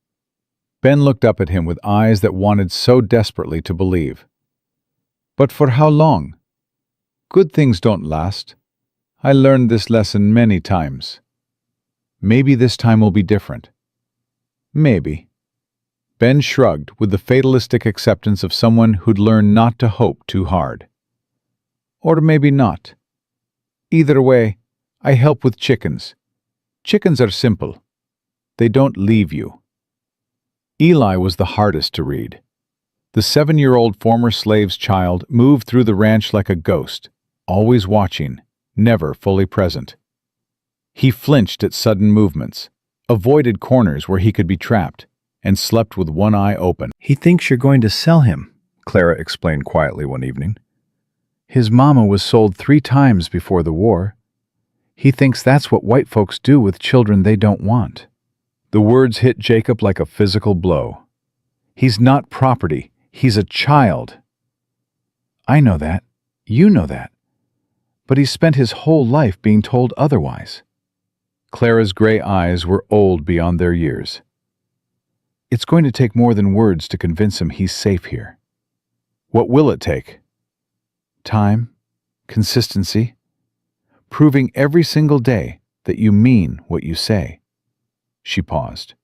A: Ben looked up at him with eyes that wanted so desperately to believe. But for how long? Good things don't last. I learned this lesson many times. Maybe this time will be different. Maybe. Ben shrugged with the fatalistic acceptance of someone who'd learned not to hope too hard. Or maybe not. Either way, I help with chickens. Chickens are simple. They don't leave you. Eli was the hardest to read. The 7-year-old former slave's child moved through the ranch like a ghost, always watching, never fully present. He flinched at sudden movements, avoided corners where he could be trapped, and slept with one eye open.
B: He thinks you're going to sell him, Clara explained quietly one evening. His mama was sold 3 times before the war. He thinks that's what white folks do with children they don't want.
A: The words hit Jacob like a physical blow. He's not property. He's a child.
B: I know that. You know that. But he's spent his whole life being told otherwise.
A: Clara's gray eyes were old beyond their years.
B: It's going to take more than words to convince him he's safe here.
A: What will it take?
B: Time, consistency, proving every single day that you mean what you say. She paused.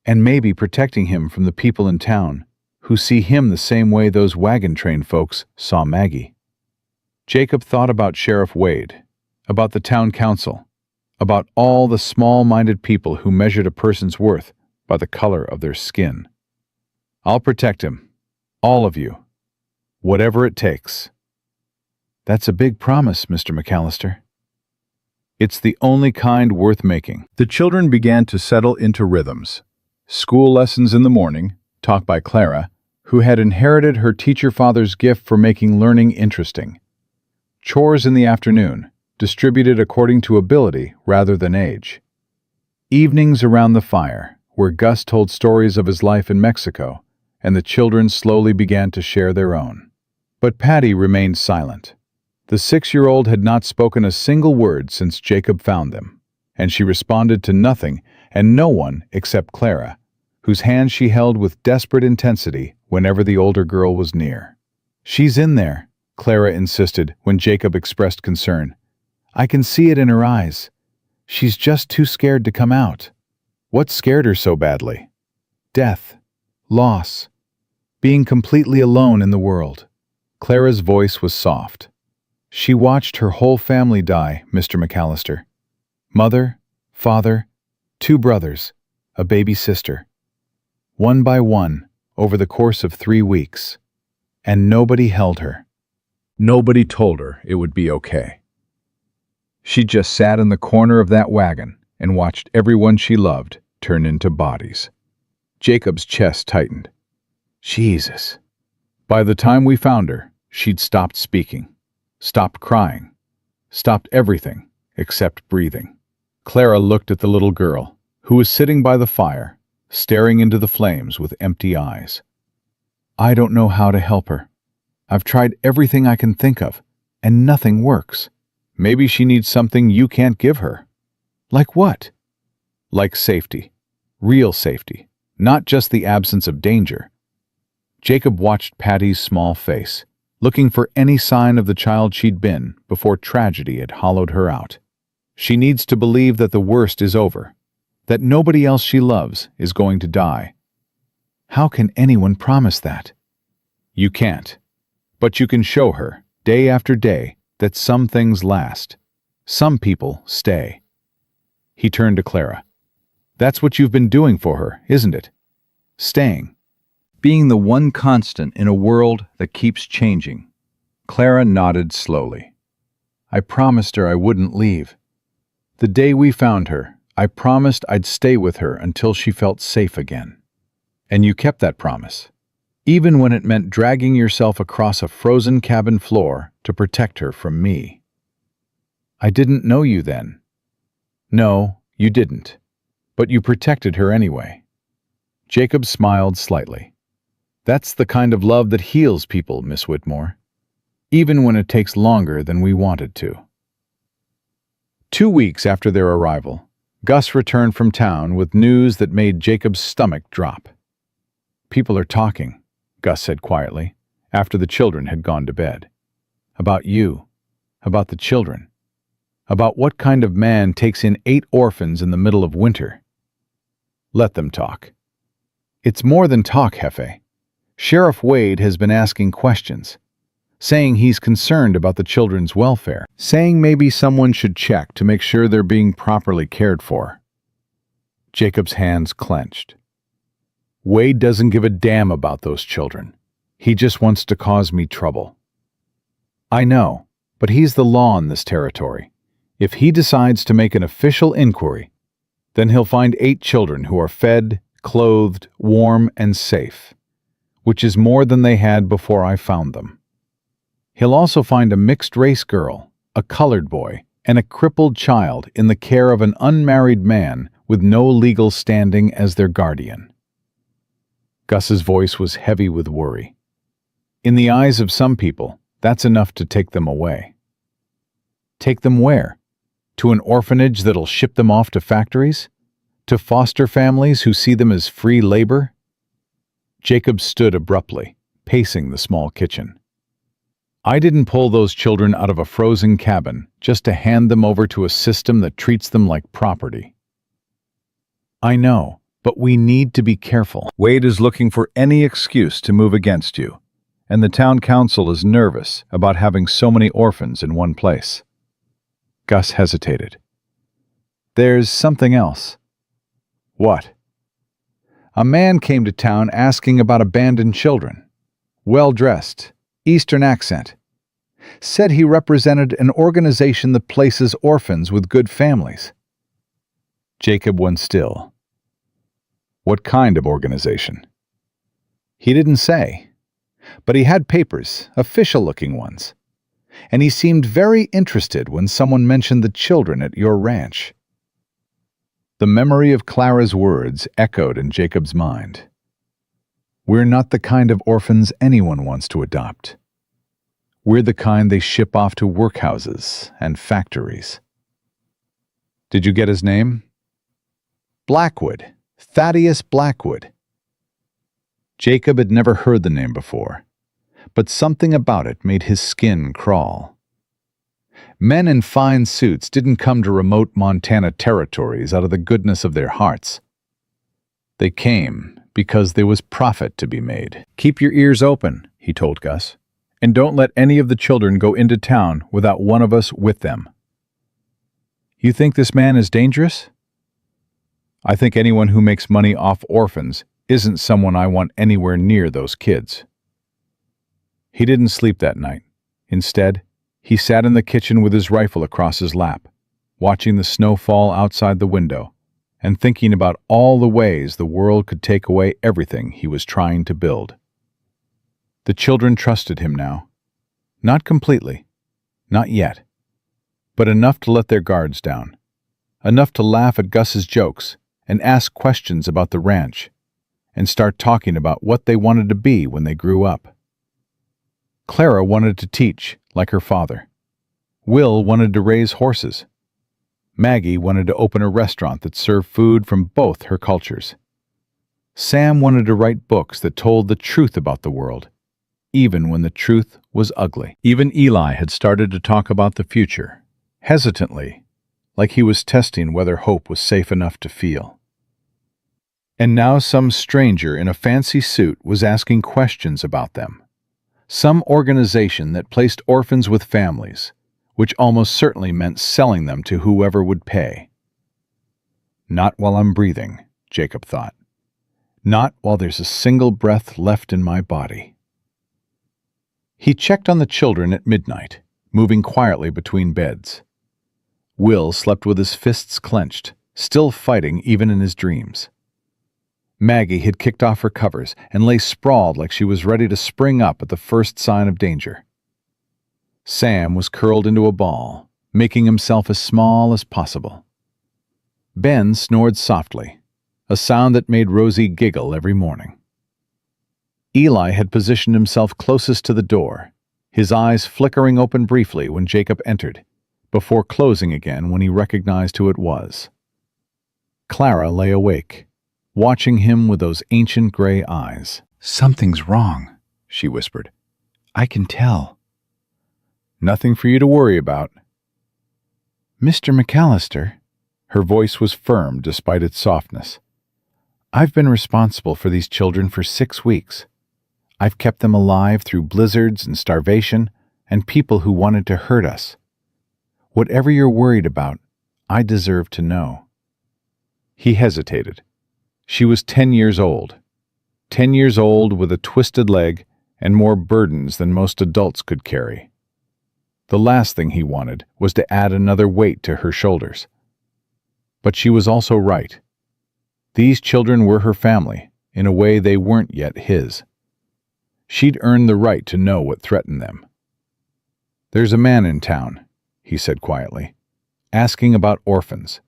B: And maybe protecting him from the people in town who see him the same way those wagon train folks saw Maggie.
A: Jacob thought about Sheriff Wade, about the town council, about all the small-minded people who measured a person's worth by the color of their skin. I'll protect him, all of you, whatever it takes.
B: That's a big promise, Mr. McAllister.
A: It's the only kind worth making. The children began to settle into rhythms. School lessons in the morning, taught by Clara, who had inherited her teacher father's gift for making learning interesting. Chores in the afternoon, distributed according to ability rather than age. Evenings around the fire, where Gus told stories of his life in Mexico, and the children slowly began to share their own. But Patty remained silent. The 6-year-old had not spoken a single word since Jacob found them, and she responded to nothing and no one except Clara, whose hand she held with desperate intensity whenever the older girl was near. "She's in there," Clara insisted when Jacob expressed concern. "I can see it in her eyes. She's just too scared to come out." What scared her so badly? Death, loss,
B: being completely alone in the world. Clara's voice was soft. She watched her whole family die, Mr. McAllister. Mother, father, 2 brothers, a baby sister. One by one, over the course of 3 weeks. And nobody held her.
A: Nobody told her it would be okay. She just sat in the corner of that wagon and watched everyone she loved turn into bodies. Jacob's chest tightened. Jesus. By the time we found her, she'd stopped speaking, stopped crying, stopped everything except breathing. Clara looked at the little girl, who was sitting by the fire, staring into the flames with empty eyes. I don't know how to help her. I've tried everything I can think of, and nothing works. Maybe she needs something you can't give her. Like what? Like safety. Real safety. Not just the absence of danger. Jacob watched Patty's small face, looking for any sign of the child she'd been before tragedy had hollowed her out. She needs to believe that the worst is over, that nobody else she loves is going to die. How can anyone promise that? You can't. But you can show her, day after day, that some things last. Some people stay. He turned to Clara. That's what you've been doing for her, isn't it? Staying. Being the one constant in a world that keeps changing. Clara nodded slowly. I promised her I wouldn't leave. The day we found her, I promised I'd stay with her until she felt safe again. And you kept that promise. Even when it meant dragging yourself across a frozen cabin floor to protect her from me. I didn't know you then. No, you didn't. But you protected her anyway. Jacob smiled slightly. That's the kind of love that heals people, Miss Whitmore. Even when it takes longer than we wanted to. 2 weeks after their arrival, Gus returned from town with news that made Jacob's stomach drop. People are talking, Gus said quietly, after the children had gone to bed. About you. About the children. About what kind of man takes in 8 orphans in the middle of winter. Let them talk. It's more than talk, Hefe. Sheriff Wade has been asking questions, saying he's concerned about the children's welfare, saying maybe someone should check to make sure they're being properly cared for. Jacob's hands clenched. Wade doesn't give a damn about those children. He just wants to cause me trouble. I know, but he's the law in this territory. If he decides to make an official inquiry, then he'll find 8 children who are fed, clothed, warm, and safe, which is more than they had before I found them. He'll also find a mixed-race girl, a colored boy, and a crippled child in the care of an unmarried man with no legal standing as their guardian. Gus's voice was heavy with worry. In the eyes of some people, that's enough to take them away. Take them where? To an orphanage that'll ship them off to factories? To foster families who see them as free labor? Jacob stood abruptly, pacing the small kitchen. I didn't pull those children out of a frozen cabin just to hand them over to a system that treats them like property. I know, but we need to be careful. Wade is looking for any excuse to move against you, and the town council is nervous about having so many orphans in one place. Gus hesitated. There's something else. What? A man came to town asking about abandoned children. Well-dressed, Eastern accent. Said he represented an organization that places orphans with good families. Jacob went still. What kind of organization? He didn't say, but he had papers, official-looking ones, and he seemed very interested when someone mentioned the children at your ranch. The memory of Clara's words echoed in Jacob's mind. We're not the kind of orphans anyone wants to adopt. We're the kind they ship off to workhouses and factories. Did you get his name? Blackwood. Thaddeus Blackwood. Jacob had never heard the name before, but something about it made his skin crawl. Men in fine suits didn't come to remote Montana territories out of the goodness of their hearts. They came because there was profit to be made. "Keep your ears open," he told Gus, "and don't let any of the children go into town without one of us with them." "You think this man is dangerous?" "I think anyone who makes money off orphans isn't someone I want anywhere near those kids." He didn't sleep that night. Instead, he sat in the kitchen with his rifle across his lap, watching the snow fall outside the window, and thinking about all the ways the world could take away everything he was trying to build. The children trusted him now. Not completely. Not yet. But enough to let their guards down. Enough to laugh at Gus's jokes and ask questions about the ranch, and start talking about what they wanted to be when they grew up. Clara wanted to teach, like her father. Will wanted to raise horses. Maggie wanted to open a restaurant that served food from both her cultures. Sam wanted to write books that told the truth about the world, even when the truth was ugly. Even Eli had started to talk about the future, hesitantly, like he was testing whether hope was safe enough to feel. And now some stranger in a fancy suit was asking questions about them. Some organization that placed orphans with families, which almost certainly meant selling them to whoever would pay. Not while I'm breathing, Jacob thought. Not while there's a single breath left in my body. He checked on the children at midnight, moving quietly between beds. Will slept with his fists clenched, still fighting even in his dreams. Maggie had kicked off her covers and lay sprawled like she was ready to spring up at the first sign of danger. Sam was curled into a ball, making himself as small as possible. Ben snored softly, a sound that made Rosie giggle every morning. Eli had positioned himself closest to the door, his eyes flickering open briefly when Jacob entered, before closing again when he recognized who it was. Clara lay awake, watching him with those ancient gray eyes. "Something's wrong," she whispered. "I can tell." "Nothing for you to worry about." "Mr. McAllister," her voice was firm despite its softness, "I've been responsible for these children for 6 weeks. I've kept them alive through blizzards and starvation and people who wanted to hurt us. Whatever you're worried about, I deserve to know." He hesitated. She was 10 years old. 10 years old with a twisted leg and more burdens than most adults could carry. The last thing he wanted was to add another weight to her shoulders. But she was also right. These children were her family, in a way they weren't yet his. She'd earned the right to know what threatened them. "There's a man in town," he said quietly, "asking about orphans.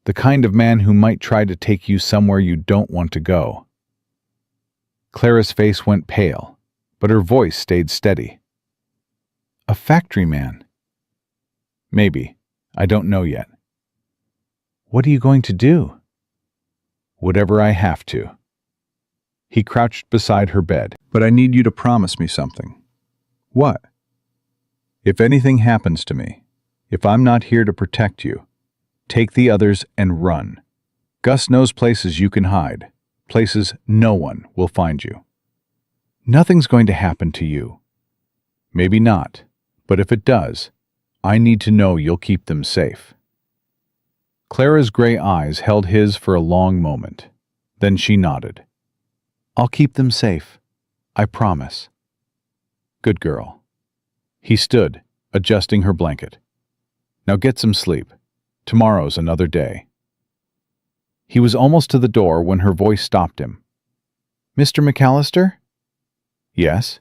A: The kind of man who might try to take you somewhere you don't want to go." Clara's face went pale, but her voice stayed steady. "A factory man?" "Maybe. I don't know yet." "What are you going to do?" "Whatever I have to." He crouched beside her bed. "But I need you to promise me something." "What?" "If anything happens to me, if I'm not here to protect you, take the others and run. Gus knows places you can hide, places no one will find you." "Nothing's going to happen to you." "Maybe not, but if it does, I need to know you'll keep them safe." Clara's gray eyes held his for a long moment. Then she nodded. "I'll keep them safe. I promise." "Good girl." He stood, adjusting her blanket. "Now get some sleep. Tomorrow's another day." He was almost to the door when her voice stopped him. "Mr. McAllister?" "Yes?"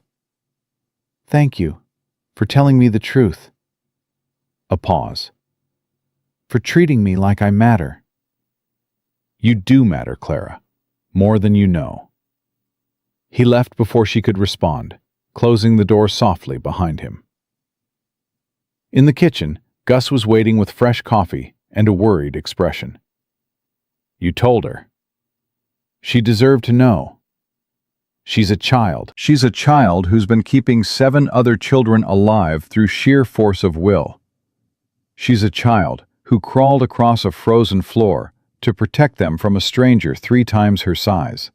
A: "Thank you for telling me the truth." A pause. "For treating me like I matter." "You do matter, Clara. More than you know." He left before she could respond, closing the door softly behind him. In the kitchen, Gus was waiting with fresh coffee and a worried expression. "You told her." "She deserved to know. She's a child. She's a child who's been keeping 7 other children alive through sheer force of will. She's a child who crawled across a frozen floor to protect them from a stranger 3 times her size.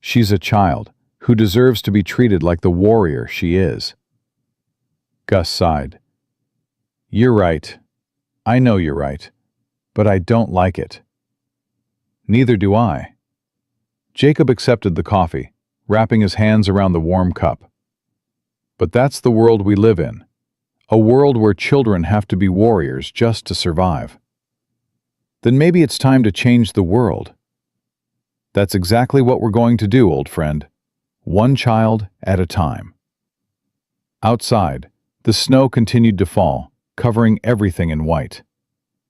A: She's a child who deserves to be treated like the warrior she is. Gus sighed. You're right. I know you're right. But I don't like it. Neither do I. Jacob accepted the coffee, wrapping his hands around the warm cup. But that's the world we live in. A world where children have to be warriors just to survive. Then maybe it's time to change the world. That's exactly what we're going to do, old friend. One child at a time. Outside, the snow continued to fall, covering everything in white.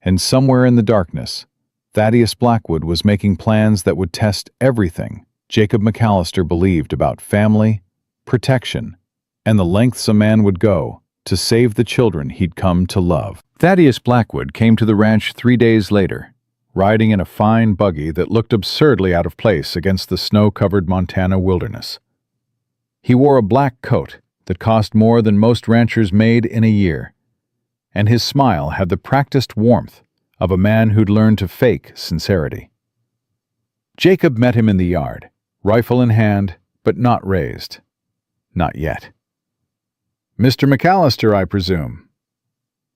A: And somewhere in the darkness, Thaddeus Blackwood was making plans that would test everything Jacob McAllister believed about family, protection, and the lengths a man would go to save the children he'd come to love. Thaddeus Blackwood came to the ranch 3 days later, riding in a fine buggy that looked absurdly out of place against the snow-covered Montana wilderness. He wore a black coat that cost more than most ranchers made in a year, and his smile had the practiced warmth of a man who'd learned to fake sincerity. Jacob met him in the yard, rifle in hand, but not raised. Not yet. Mr. McAllister, I presume.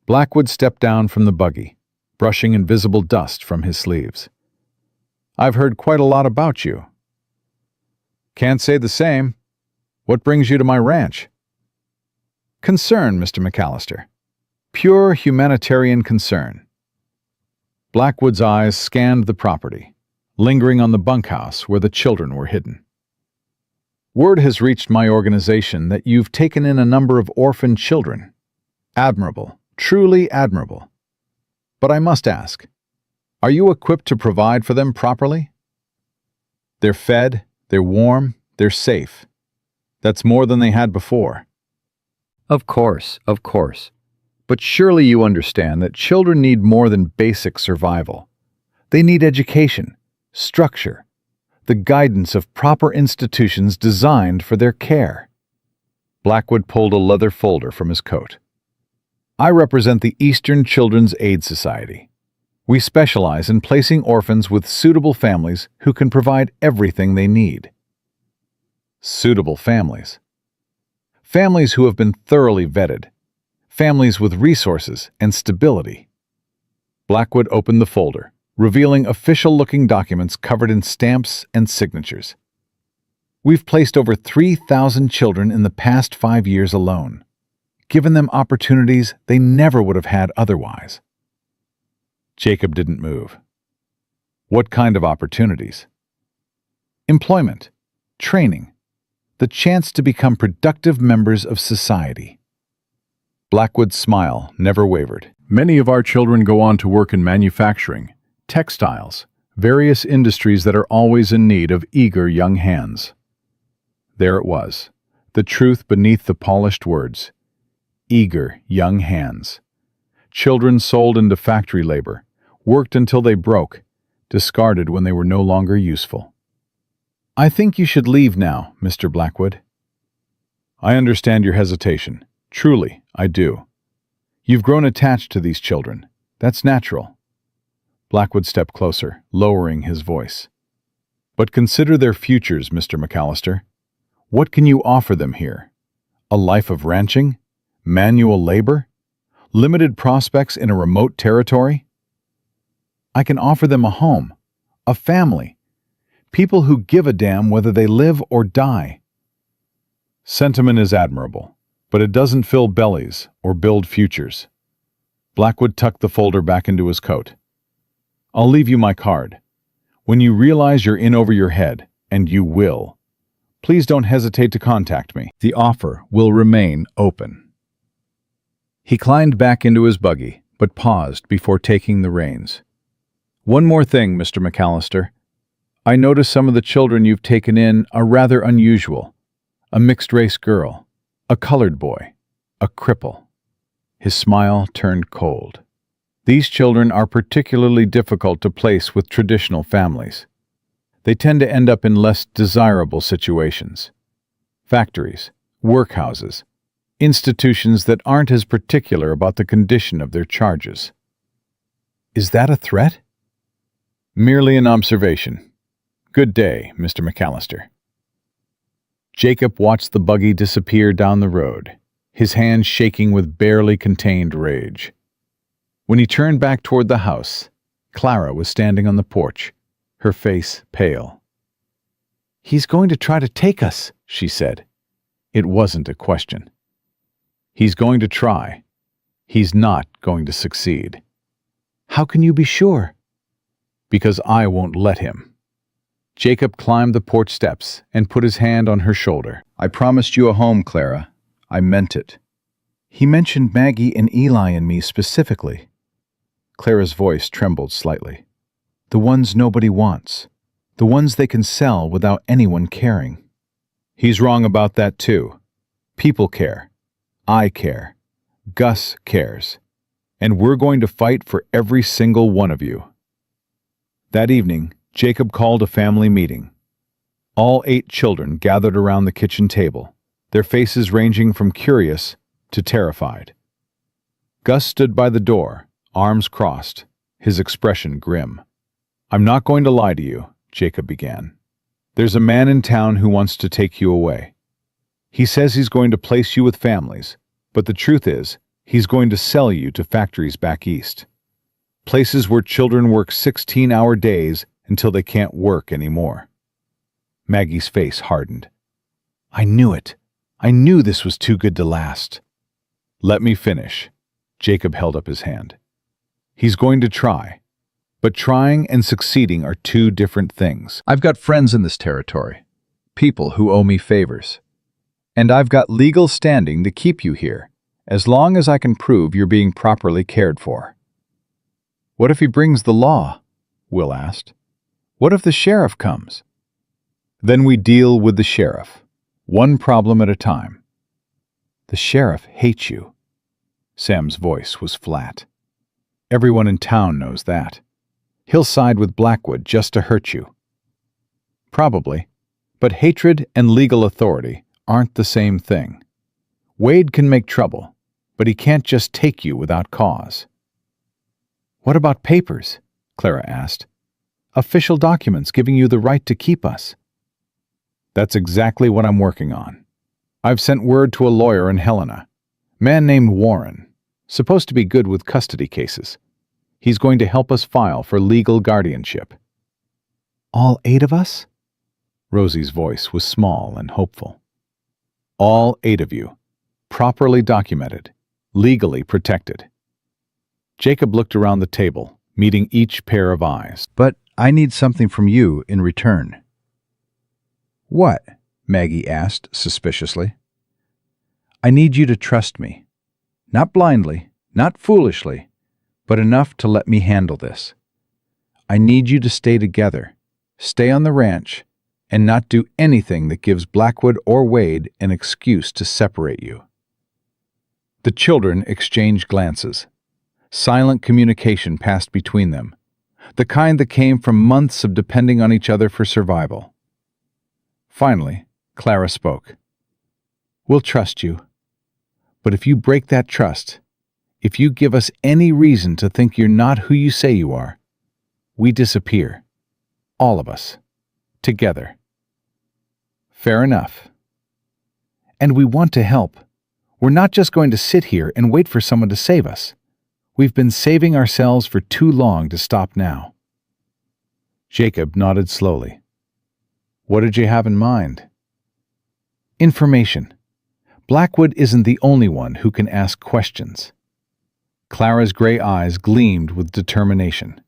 A: Blackwood stepped down from the buggy, brushing invisible dust from his sleeves. I've heard quite a lot about you. Can't say the same. What brings you to my ranch? Concern, Mr. McAllister. Pure humanitarian concern. Blackwood's eyes scanned the property, lingering on the bunkhouse where the children were hidden. Word has reached my organization that you've taken in a number of orphan children. Admirable, truly admirable. But I must ask, are you equipped to provide for them properly? They're fed, they're warm, they're safe. That's more than they had before. Of course. But surely you understand that children need more than basic survival. They need education, structure, the guidance of proper institutions designed for their care. Blackwood pulled a leather folder from his coat. I represent the Eastern Children's Aid Society. We specialize in placing orphans with suitable families who can provide everything they need. Suitable families. Families who have been thoroughly vetted. Families with resources and stability. Blackwood opened the folder, revealing official-looking documents covered in stamps and signatures. We've placed over 3,000 children in the past 5 years alone, given them opportunities they never would have had otherwise. Jacob didn't move. What kind of opportunities? Employment, training, the chance to become productive members of society. Blackwood's smile never wavered. Many of our children go on to work in manufacturing, textiles, various industries that are always in need of eager young hands. There it was, the truth beneath the polished words. Eager young hands. Children sold into factory labor, worked until they broke, discarded when they were no longer useful. I think you should leave now, Mr. Blackwood. I understand your hesitation. Truly, I do. You've grown attached to these children. That's natural. Blackwood stepped closer, lowering his voice. But consider their futures, Mr. McAllister. What can you offer them here? A life of ranching? Manual labor? Limited prospects in a remote territory? I can offer them a home, a family, people who give a damn whether they live or die. Sentiment is admirable, but it doesn't fill bellies or build futures. Blackwood tucked the folder back into his coat. I'll leave you my card. When you realize you're in over your head, and you will, please don't hesitate to contact me. The offer will remain open. He climbed back into his buggy, but paused before taking the reins. One more thing, Mr. McAllister. I notice some of the children you've taken in are rather unusual. A mixed-race girl, a colored boy, a cripple. His smile turned cold. These children are particularly difficult to place with traditional families. They tend to end up in less desirable situations. Factories, workhouses, institutions that aren't as particular about the condition of their charges. Is that a threat? Merely an observation. Good day, Mr. McAllister. Jacob watched the buggy disappear down the road, his hands shaking with barely contained rage. When he turned back toward the house, Clara was standing on the porch, her face pale. "He's going to try to take us," she said. It wasn't a question. He's going to try. He's not going to succeed.
B: "How can you be sure?"
A: Because I won't let him. Jacob climbed the porch steps and put his hand on her shoulder.
B: "I promised you a home, Clara. I meant it." He mentioned Maggie and Eli and me specifically. Clara's voice trembled slightly. "The ones nobody wants. The ones they can sell without anyone caring."
A: He's wrong about that too. People care. I care. Gus cares. And we're going to fight for every single one of you. That evening, Jacob called a family meeting. All 8 children gathered around the kitchen table, their faces ranging from curious to terrified. Gus stood by the door, arms crossed, his expression grim. "I'm not going to lie to you," Jacob began. "There's a man in town who wants to take you away. He says he's going to place you with families, but the truth is, he's going to sell you to factories back east. Places where children work 16-hour days until they can't work anymore." Maggie's face hardened.
B: "I knew it. I knew this was too good to last."
A: "Let me finish." Jacob held up his hand. "He's going to try. But trying and succeeding are 2 different things. I've got friends in this territory, people who owe me favors. And I've got legal standing to keep you here, as long as I can prove you're being properly cared for." "What if he brings the law?" Will asked. "What if the sheriff comes?" "Then we deal with the sheriff, one problem at a time." "The sheriff hates you." Sam's voice was flat. "Everyone in town knows that. He'll side with Blackwood just to hurt you." "Probably, but hatred and legal authority aren't the same thing. Wade can make trouble, but he can't just take you without cause." "What about papers?" Clara asked. "Official documents giving you the right to keep us." "That's exactly what I'm working on. I've sent word to a lawyer in Helena, man named Warren, supposed to be good with custody cases. He's going to help us file for legal guardianship."
B: "All 8 of us?"
A: Rosie's voice was small and hopeful. "All 8 of you, properly documented, legally protected." Jacob looked around the table, meeting each pair of eyes. "But I need something from you in return." "What?" Maggie asked suspiciously. "I need you to trust me. Not blindly, not foolishly, but enough to let me handle this. I need you to stay together, stay on the ranch, and not do anything that gives Blackwood or Wade an excuse to separate you." The children exchanged glances. Silent communication passed between them, the kind that came from months of depending on each other for survival. Finally, Clara spoke. "We'll trust you. But if you break that trust, if you give us any reason to think you're not who you say you are, we disappear. All of us. Together." "Fair enough. And we want to help. We're not just going to sit here and wait for someone to save us. We've been saving ourselves for too long to stop now." Jacob nodded slowly. "What did you have in mind?" "Information. Blackwood isn't the only one who can ask questions." Clara's gray eyes gleamed with determination.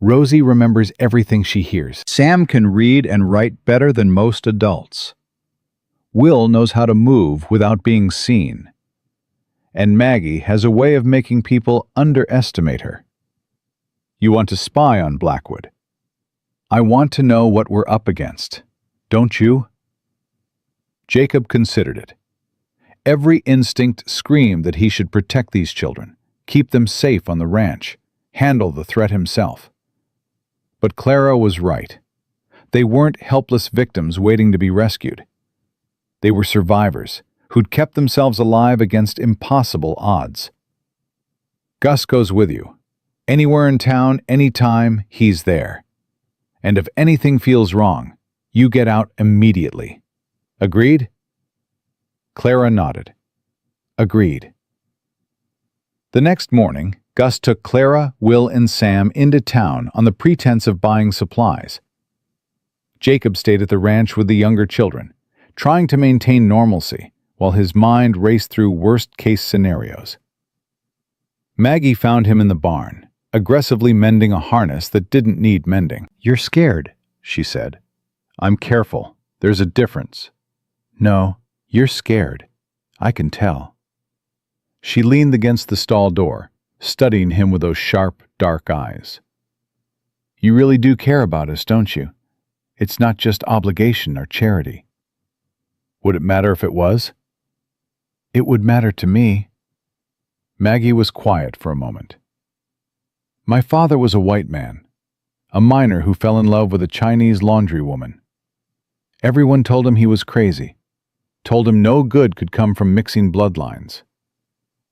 A: "Rosie remembers everything she hears. Sam can read and write better than most adults. Will knows how to move without being seen. And Maggie has a way of making people underestimate her. You want to spy on Blackwood. I want to know what we're up against. Don't you?" Jacob considered it. Every instinct screamed that he should protect these children, keep them safe on the ranch, handle the threat himself. But Clara was right. They weren't helpless victims waiting to be rescued. They were survivors who'd kept themselves alive against impossible odds. "Gus goes with you. Anywhere in town, anytime, he's there. And if anything feels wrong, you get out immediately.
B: Agreed? Clara nodded. Agreed. The next morning, Gus took Clara, Will, and Sam into town on the pretense of buying supplies. Jacob stayed at the ranch with the younger children, trying to maintain normalcy while his mind raced through worst-case scenarios. Maggie found him in the barn, aggressively mending a harness that didn't need mending. "You're scared," she said. "I'm careful. There's a difference." "No, you're scared. I can tell." She leaned against the stall door, studying him with those sharp, dark eyes. "You really do care about us, don't you? It's not just obligation or charity." "Would it matter if it was?" "It would matter to me." Maggie was quiet for a moment. "My father was a white man, a miner who fell in love with a Chinese laundry woman. Everyone told him he was crazy, told him no good could come from mixing bloodlines.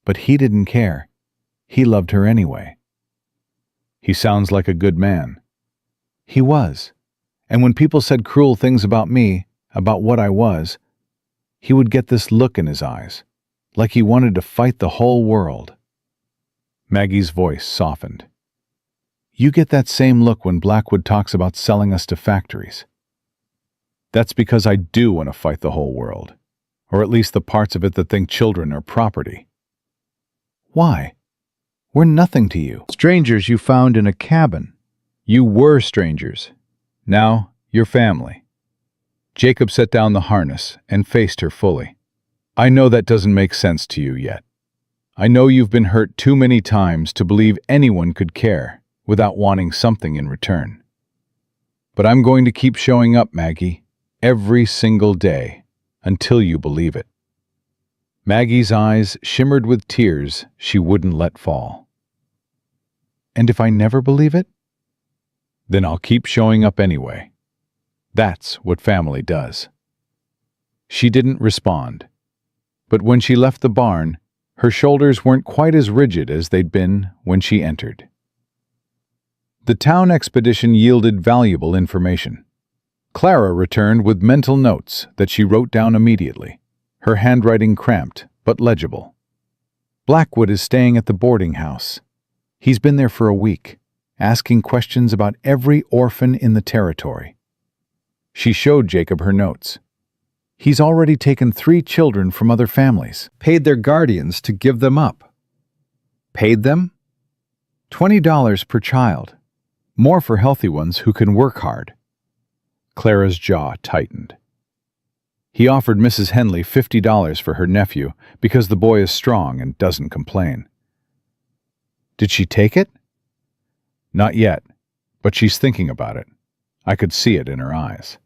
B: But he didn't care. He loved her anyway." "He sounds like a good man." "He was. And when people said cruel things about me, about what I was, he would get this look in his eyes, like he wanted to fight the whole world." Maggie's voice softened. "You get that same look when Blackwood talks about selling us to factories." "That's because I do want to fight the whole world, or at least the parts of it that think children are property." "Why? We're nothing to you."
A: Strangers you found in a cabin. You were strangers. Now you're family. Jacob set down the harness and faced her fully. "I know that doesn't make sense to you yet. I know you've been hurt too many times to believe anyone could care without wanting something in return. But I'm going to keep showing up, Maggie, every single day, until you believe it." Maggie's eyes shimmered with tears she wouldn't let fall. "And if I never believe it?" "Then I'll keep showing up anyway. That's what family does." She didn't respond, but when she left the barn, her shoulders weren't quite as rigid as they'd been when she entered. The town expedition yielded valuable information. Clara returned with mental notes that she wrote down immediately, her handwriting cramped but legible. "Blackwood is staying at the boarding house. He's been there for a week, asking questions about every orphan in the territory." She showed Jacob her notes. "He's already taken 3 children from other families, paid their guardians to give them up." "Paid them?" $20 per child. More for healthy ones who can work hard. Clara's jaw tightened. "He offered Mrs. Henley $50 for her nephew because the boy is strong and doesn't complain." "Did she take it?" "Not yet, but she's thinking about it. I could see it in her eyes."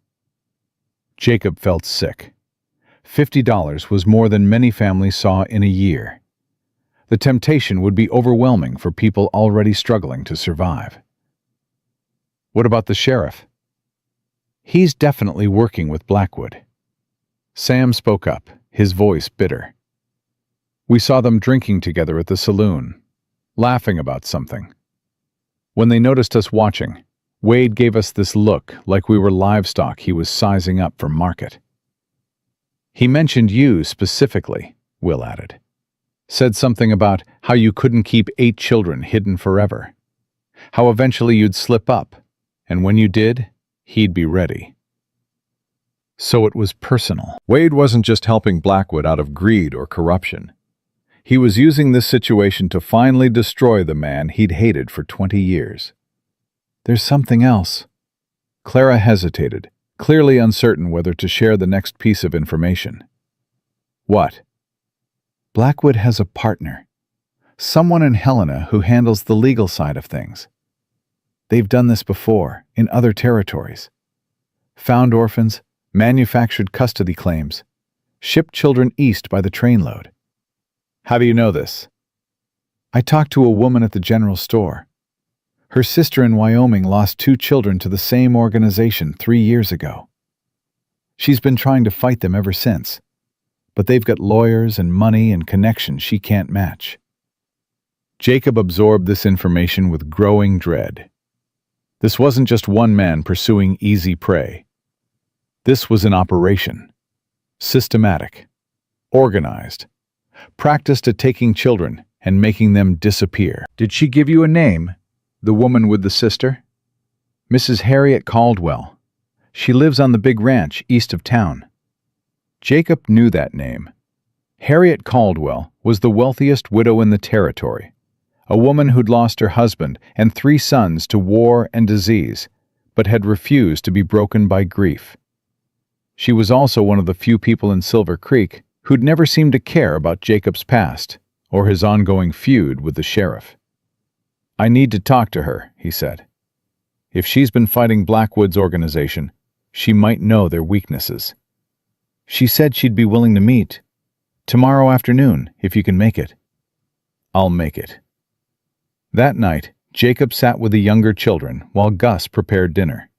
A: Jacob felt sick. $50 was more than many families saw in a year. The temptation would be overwhelming for people already struggling to survive. "What about the sheriff?" "He's definitely working with Blackwood." Sam spoke up, his voice bitter. "We saw them drinking together at the saloon, laughing about something. When they noticed us watching, Wade gave us this look like we were livestock he was sizing up for market." "He mentioned you specifically," Will added. "Said something about how you couldn't keep 8 children hidden forever. How eventually you'd slip up, and when you did, he'd be ready." So it was personal. Wade wasn't just helping Blackwood out of greed or corruption. He was using this situation to finally destroy the man he'd hated for 20 years. "There's something else." Clara hesitated, clearly uncertain whether to share the next piece of information. "What?" "Blackwood has a partner. Someone in Helena who handles the legal side of things. They've done this before, in other territories. Found orphans, manufactured custody claims, shipped children east by the trainload." "How do you know this?" "I talked to a woman at the general store. Her sister in Wyoming lost 2 children to the same organization 3 years ago. She's been trying to fight them ever since, but they've got lawyers and money and connections she can't match." Jacob absorbed this information with growing dread. This wasn't just one man pursuing easy prey. This was an operation. Systematic. Organized. Practiced at taking children and making them disappear.
B: Did she give you a name? The woman with the sister? Mrs. Harriet Caldwell. She lives on the big ranch east of town. Jacob knew that name. Harriet Caldwell was the wealthiest widow in the territory, a woman who'd lost her husband and 3 sons to war and disease, but had refused to be broken by grief. She was also one of the few people in Silver Creek who'd never seemed to care about Jacob's past or his ongoing feud with the sheriff. "I need to talk to her," he said. "If she's been fighting Blackwood's organization, she might know their weaknesses. She said she'd be willing to meet. Tomorrow afternoon, if you can make it." "I'll make it." That night, Jacob sat with the younger children while Gus prepared dinner.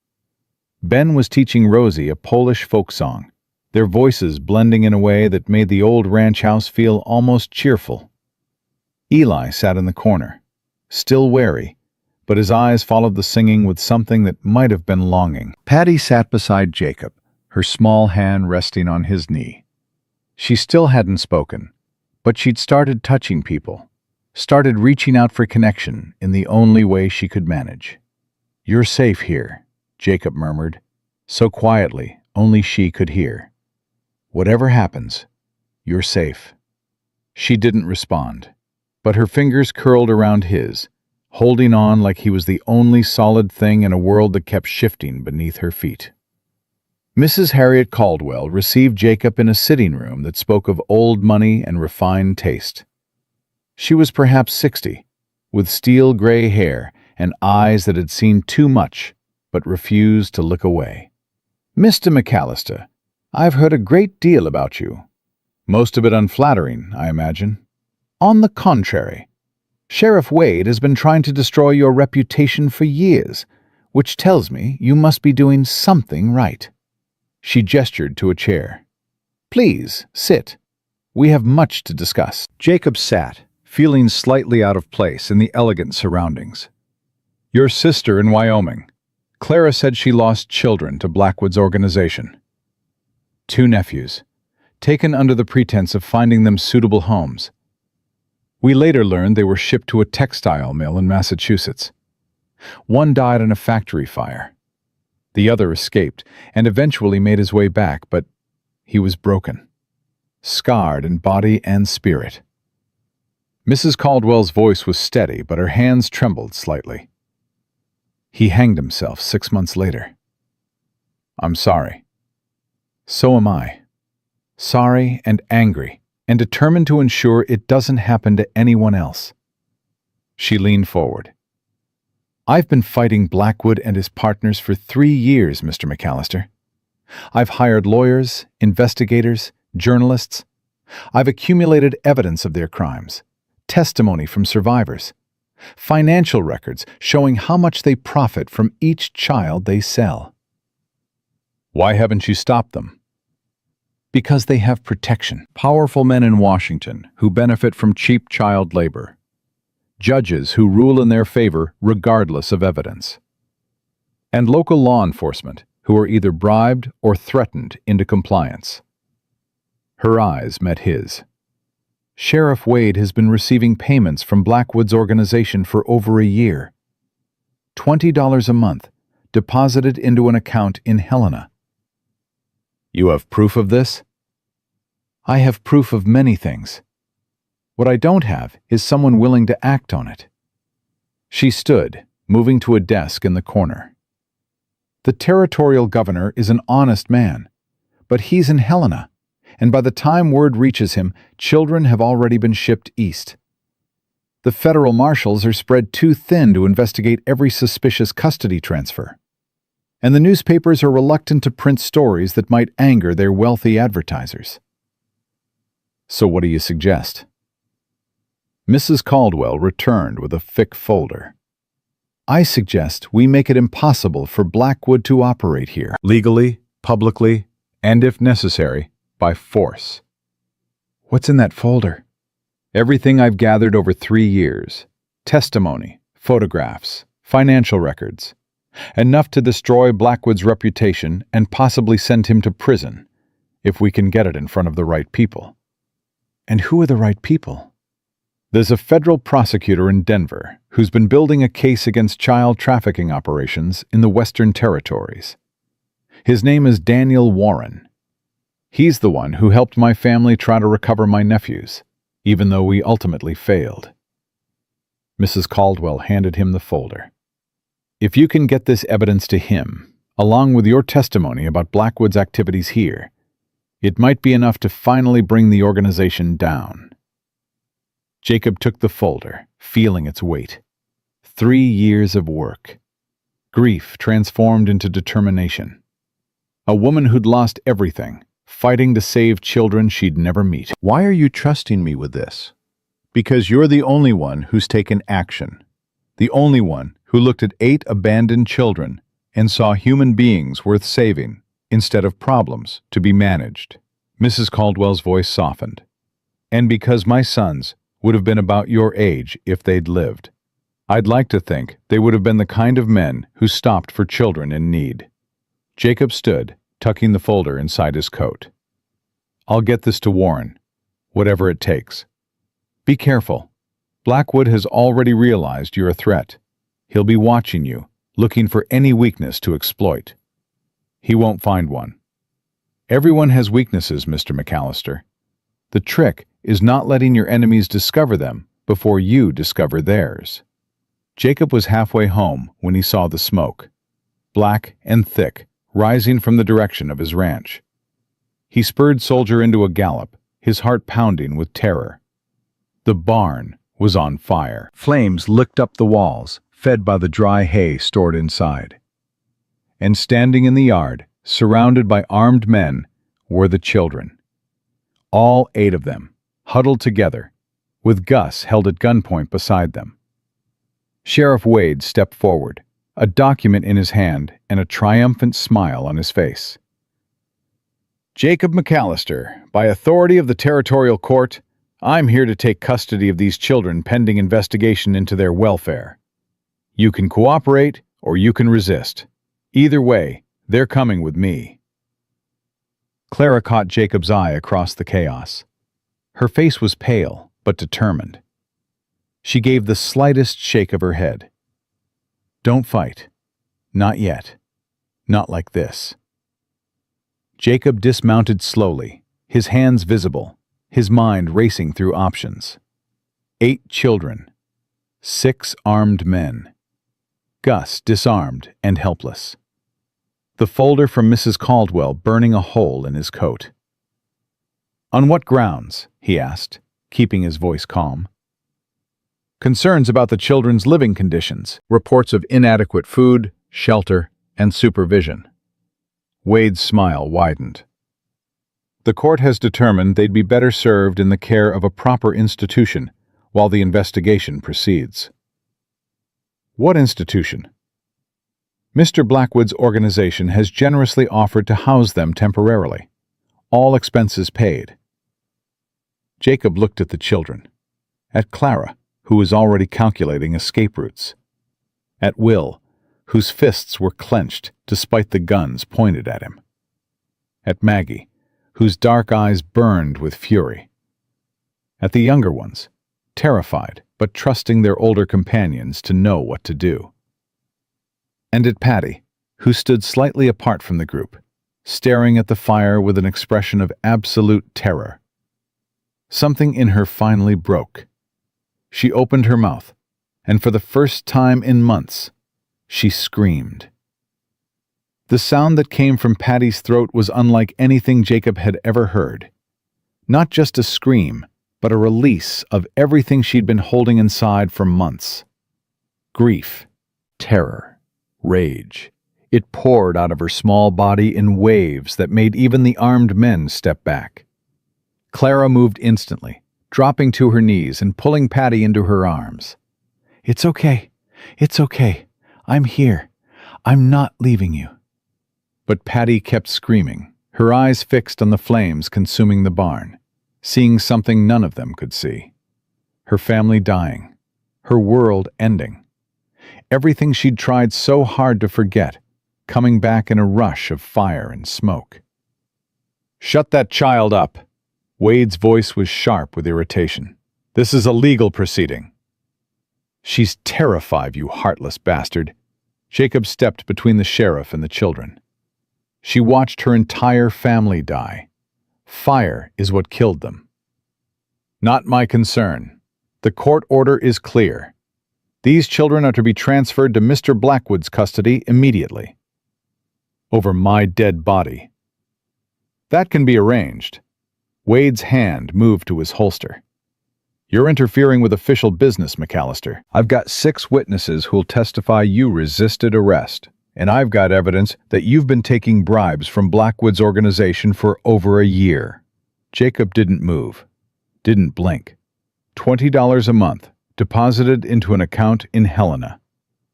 B: Ben was teaching Rosie a Polish folk song, their voices blending in a way that made the old ranch house feel almost cheerful. Eli sat in the corner, still wary, but his eyes followed the singing with something that might have been longing. Patty sat beside Jacob, her small hand resting on his knee. She still hadn't spoken, but she'd started touching people, started reaching out for connection in the only way she could manage. "You're safe here," Jacob murmured, so quietly only she could hear. "Whatever happens, you're safe." She didn't respond, but her fingers curled around his, holding on like he was the only solid thing in a world that kept shifting beneath her feet. Mrs. Harriet Caldwell received Jacob in a sitting room that spoke of old money and refined taste. She was perhaps 60, with steel-gray hair and eyes that had seen too much but refused to look away. "Mr. McAllister, I've heard a great deal about you. Most of it unflattering, I imagine." "On the contrary. Sheriff Wade has been trying to destroy your reputation for years, which tells me you must be doing something right." She gestured to a chair. "Please, sit. We have much to discuss." Jacob sat, feeling slightly out of place in the elegant surroundings. "Your sister in Wyoming. Clara said she lost children to Blackwood's organization. 2 nephews, taken under the pretense of finding them suitable homes. We later learned they were shipped to a textile mill in Massachusetts. One died in a factory fire. The other escaped and eventually made his way back, but he was broken, scarred in body and spirit." Mrs. Caldwell's voice was steady, but her hands trembled slightly. "He hanged himself 6 months later. I'm sorry." "So am I. Sorry and angry, and determined to ensure it doesn't happen to anyone else." She leaned forward. "I've been fighting Blackwood and his partners for 3 years, Mr. McAllister. I've hired lawyers, investigators, journalists. I've accumulated evidence of their crimes, testimony from survivors, financial records showing how much they profit from each child they sell." "Why haven't you stopped them?" "Because they have protection. Powerful men in Washington who benefit from cheap child labor. Judges who rule in their favor regardless of evidence. And local law enforcement who are either bribed or threatened into compliance." Her eyes met his. "Sheriff Wade has been receiving payments from Blackwood's organization for over a year. $20 a month, deposited into an account in Helena." "You have proof of this?" "I have proof of many things. What I don't have is someone willing to act on it." She stood, moving to a desk in the corner. "The territorial governor is an honest man, but he's in Helena, and by the time word reaches him, children have already been shipped east. The federal marshals are spread too thin to investigate every suspicious custody transfer, and the newspapers are reluctant to print stories that might anger their wealthy advertisers." "So what do you suggest?" Mrs. Caldwell returned with a thick folder. "I suggest we make it impossible for Blackwood to operate here, legally, publicly, and if necessary, by force." "What's in that folder?" "Everything I've gathered over 3 years. Testimony, photographs, financial records. Enough to destroy Blackwood's reputation and possibly send him to prison, if we can get it in front of the right people. And who are the right people? There's a federal prosecutor in Denver who's been building a case against child trafficking operations in the Western Territories. His name is Daniel Warren. He's the one who helped my family try to recover my nephews, even though we ultimately failed. Mrs. Caldwell handed him the folder. If you can get this evidence to him, along with your testimony about Blackwood's activities here, it might be enough to finally bring the organization down. Jacob took the folder, feeling its weight. 3 years of work. Grief transformed into determination. A woman who'd lost everything, fighting to save children she'd never meet.
A: Why are you trusting me with this? Because you're the only one who's taken action. The only one who looked at 8 abandoned children and saw human beings worth saving instead of problems to be managed. Mrs. Caldwell's voice softened. And because my sons would have been about your age if they'd lived. I'd like to think they would have been the kind of men who stopped for children in need. Jacob stood, tucking the folder inside his coat. I'll get this to Warren, whatever it takes. Be careful. Blackwood has already realized you're a threat. He'll be watching you, looking for any weakness to exploit. He won't find one. Everyone has weaknesses, Mr. McAllister. The trick is not letting your enemies discover them before you discover theirs. Jacob was halfway home when he saw the smoke, black and thick, rising from the direction of his ranch. He spurred Soldier into a gallop, his heart pounding with terror. The barn was on fire. Flames licked up the walls, fed by the dry hay stored inside. And standing in the yard, surrounded by armed men, were the children. All 8 of them, huddled together, with Gus held at gunpoint beside them. Sheriff Wade stepped forward, a document in his hand and a triumphant smile on his face. Jacob McAllister, by authority of the Territorial Court, I'm here to take custody of these children pending investigation into their welfare. You can cooperate or you can resist. Either way, they're coming with me. Clara caught Jacob's eye across the chaos. Her face was pale, but determined. She gave the slightest shake of her head. Don't fight. Not yet. Not like this. Jacob dismounted slowly, his hands visible, his mind racing through options. 8 children. 6 armed men. Gus disarmed and helpless. The folder from Mrs. Caldwell burning a hole in his coat. On what grounds? He asked, keeping his voice calm. Concerns about the children's living conditions, reports of inadequate food, shelter, and supervision. Wade's smile widened. The court has determined they'd be better served in the care of a proper institution while the investigation proceeds. What institution? Mr. Blackwood's organization has generously offered to house them temporarily, all expenses paid. Jacob looked at the children, at Clara, who was already calculating escape routes, at Will, whose fists were clenched despite the guns pointed at him, at Maggie, whose dark eyes burned with fury, at the younger ones, terrified but trusting their older companions to know what to do, and at Patty, who stood slightly apart from the group, staring at the fire with an expression of absolute terror. Something in her finally broke. She opened her mouth, and for the first time in months, she screamed. The sound that came from Patty's throat was unlike anything Jacob had ever heard. Not just a scream, but a release of everything she'd been holding inside for months. Grief, terror, rage. It poured out of her small body in waves that made even the armed men step back. Clara moved instantly, dropping to her knees and pulling Patty into her arms. "It's okay. It's okay. I'm here. I'm not leaving you." But Patty kept screaming, her eyes fixed on the flames consuming the barn, seeing something none of them could see. Her family dying, her world ending. Everything she'd tried so hard to forget, coming back in a rush of fire and smoke. Shut that child up. Wade's voice was sharp with irritation. This is a legal proceeding. She's terrified, you heartless bastard. Jacob stepped between the sheriff and the children. She watched her entire family die. Fire is what killed them. Not my concern. The court order is clear. These children are to be transferred to Mr. Blackwood's custody immediately. Over my dead body. That can be arranged. Wade's hand moved to his holster. You're interfering with official business, McAllister. I've got 6 witnesses who'll testify you resisted arrest, and I've got evidence that you've been taking bribes from Blackwood's organization for over a year. Jacob didn't move, didn't blink. $20 a month, deposited into an account in Helena.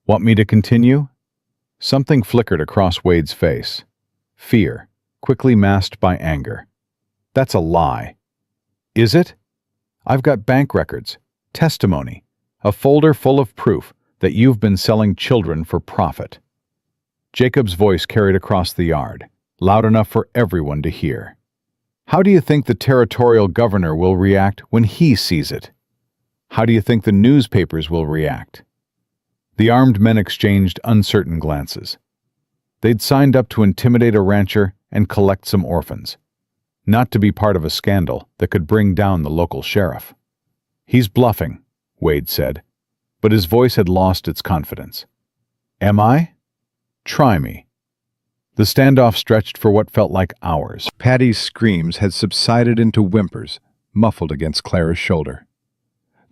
A: Want me to continue? Something flickered across Wade's face. Fear, quickly masked by anger. That's a lie. Is it? I've got bank records, testimony, a folder full of proof that you've been selling children for profit. Jacob's voice carried across the yard, loud enough for everyone to hear. How do you think the territorial governor will react when he sees it? How do you think the newspapers will react? The armed men exchanged uncertain glances. They'd signed up to intimidate a rancher and collect some orphans, not to be part of a scandal that could bring down the local sheriff. He's bluffing, Wade said, but his voice had lost its confidence. Am I? Try me. The standoff stretched for what felt like hours. Patty's screams had subsided into whimpers, muffled against Clara's shoulder.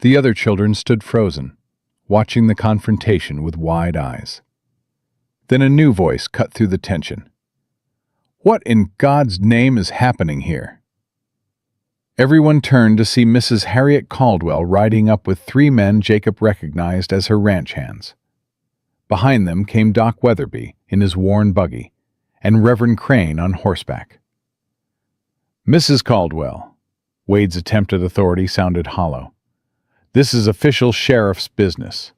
A: The other children stood frozen, watching the confrontation with wide eyes. Then a new voice cut through the tension. What in God's name is happening here? Everyone turned to see Mrs. Harriet Caldwell riding up with 3 men Jacob recognized as her ranch hands. Behind them came Doc Weatherby in his worn buggy, and Reverend Crane on horseback. Mrs. Caldwell, Wade's attempt at authority sounded hollow. This is official sheriff's business.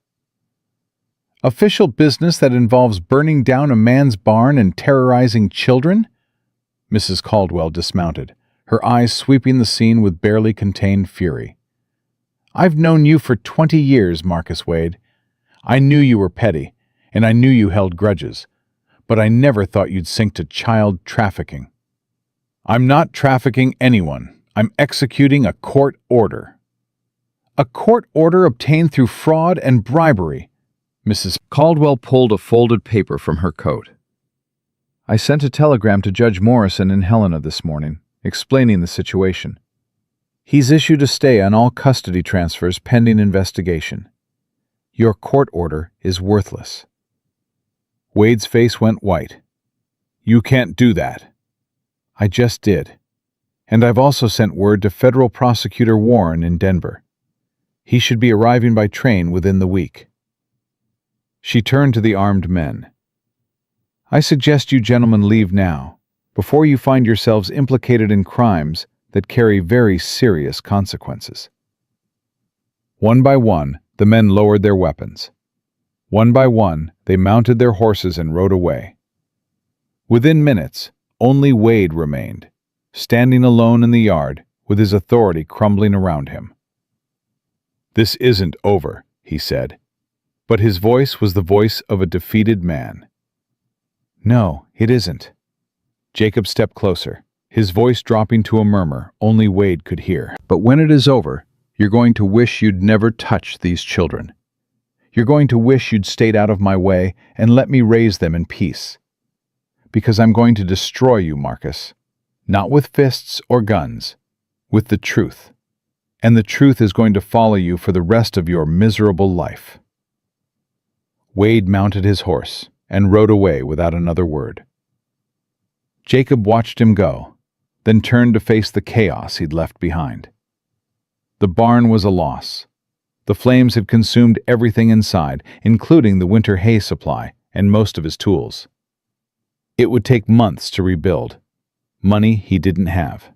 A: Official business that involves burning down a man's barn and terrorizing children? Mrs. Caldwell dismounted, her eyes sweeping the scene with barely contained fury. I've known you for 20 years, Marcus Wade. I knew you were petty, and I knew you held grudges, but I never thought you'd sink to child trafficking. I'm not trafficking anyone. I'm executing a court order. A court order obtained through fraud and bribery. Mrs. Caldwell pulled a folded paper from her coat. I sent a telegram to Judge Morrison in Helena this morning, explaining the situation. He's issued a stay on all custody transfers pending investigation. Your court order is worthless. Wade's face went white. You can't do that. I just did. And I've also sent word to Federal Prosecutor Warren in Denver. He should be arriving by train within the week. She turned to the armed men. I suggest you gentlemen leave now, before you find yourselves implicated in crimes that carry very serious consequences. One by one, the men lowered their weapons. One by one, they mounted their horses and rode away. Within minutes, only Wade remained, standing alone in the yard, with his authority crumbling around him. This isn't over, he said, but his voice was the voice of a defeated man. No, it isn't. Jacob stepped closer, his voice dropping to a murmur only Wade could hear. But when it is over, you're going to wish you'd never touched these children. You're going to wish you'd stayed out of my way and let me raise them in peace. Because I'm going to destroy you, Marcus. Not with fists or guns, with the truth. And the truth is going to follow you for the rest of your miserable life. Wade mounted his horse and rode away without another word. Jacob watched him go, then turned to face the chaos he'd left behind. The barn was a loss. The flames had consumed everything inside, including the winter hay supply and most of his tools. It would take months to rebuild, money he didn't have.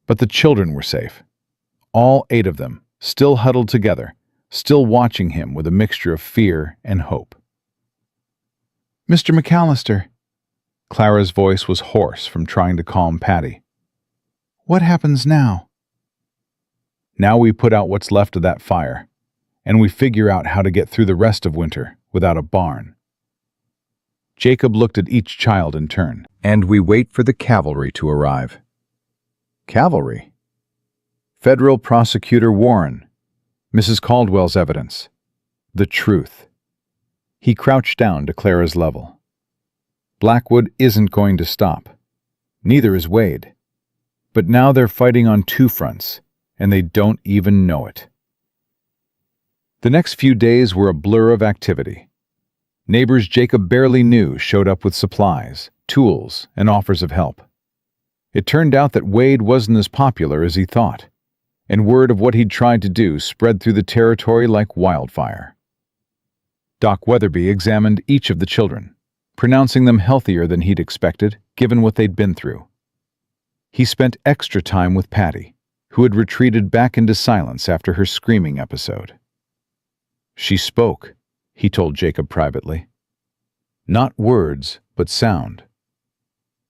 A: But the children were safe. All 8 of them, still huddled together, still watching him with a mixture of fear and hope. Mr. McAllister,
B: Clara's voice was hoarse from trying to calm Patty. "What happens now?" "Now we put out what's left of that fire, and we figure out how to get through the rest of winter without a barn." Jacob looked at each child in turn.
A: "And we wait for the cavalry to arrive." "Cavalry?" "Federal Prosecutor Warren. Mrs. Caldwell's evidence. The truth." He crouched down to Clara's level. "Blackwood isn't going to stop. Neither is Wade. But now they're fighting on two fronts, and they don't even know it." The next few days were a blur of activity. Neighbors Jacob barely knew showed up with supplies, tools, and offers of help. It turned out that Wade wasn't as popular as he thought, and word of what he'd tried to do spread through the territory like wildfire. Doc Weatherby examined each of the children, pronouncing them healthier than he'd expected, given what they'd been through. He spent extra time with Patty, who had retreated back into silence after her screaming episode. "She spoke," he told Jacob privately. "Not words, but sound.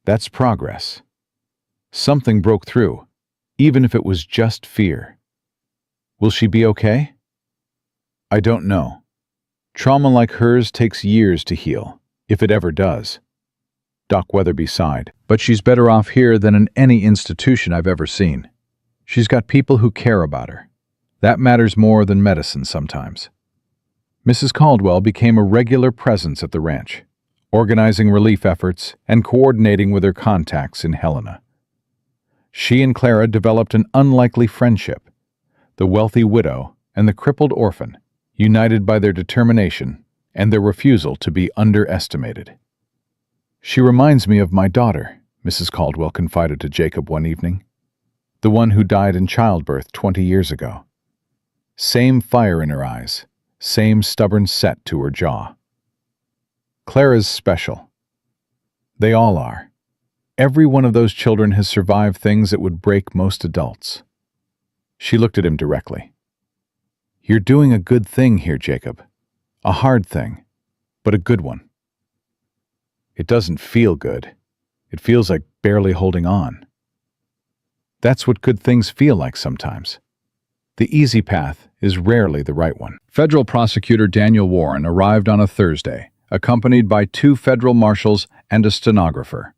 A: That's progress. Something broke through, even if it was just fear. Will she be okay?" "I don't know. Trauma like hers takes years to heal, if it ever does." Doc Weatherby sighed. "But she's better off here than in any institution I've ever seen. She's got people who care about her. That matters more than medicine sometimes." Mrs. Caldwell became a regular presence at the ranch, organizing relief efforts and coordinating with her contacts in Helena. She and Clara developed an unlikely friendship, the wealthy widow and the crippled orphan, united by their determination and their refusal to be underestimated. "She reminds me of my daughter," Mrs. Caldwell confided to Jacob one evening. "The one who died in childbirth 20 years ago. Same fire in her eyes, same stubborn set to her jaw. Clara's special. They all are. Every one of those children has survived things that would break most adults." She looked at him directly. "You're doing a good thing here, Jacob. A hard thing, but a good one." "It doesn't feel good. It feels like barely holding on." "That's what good things feel like sometimes. The easy path is rarely the right one." Federal Prosecutor Daniel Warren arrived on a Thursday, accompanied by 2 federal marshals and a stenographer.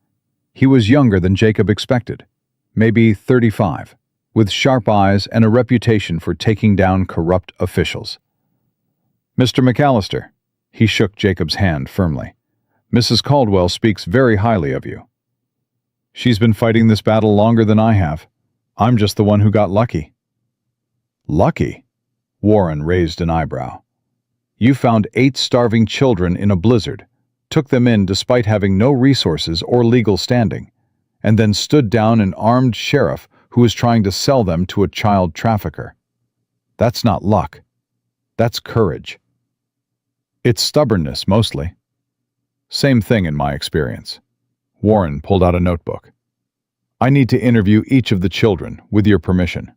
A: He was younger than Jacob expected, maybe 35, with sharp eyes and a reputation for taking down corrupt officials. "Mr. McAllister," he shook Jacob's hand firmly, "Mrs. Caldwell speaks very highly of you. She's been fighting this battle longer than I have. I'm just the one who got lucky." "Lucky?" Warren raised an eyebrow. "You found 8 starving children in a blizzard, took them in despite having no resources or legal standing, and then stood down an armed sheriff who was trying to sell them to a child trafficker. That's not luck. That's courage. It's stubbornness, mostly. Same thing in my experience." Warren pulled out a notebook. "I need to interview each of the children, with your permission.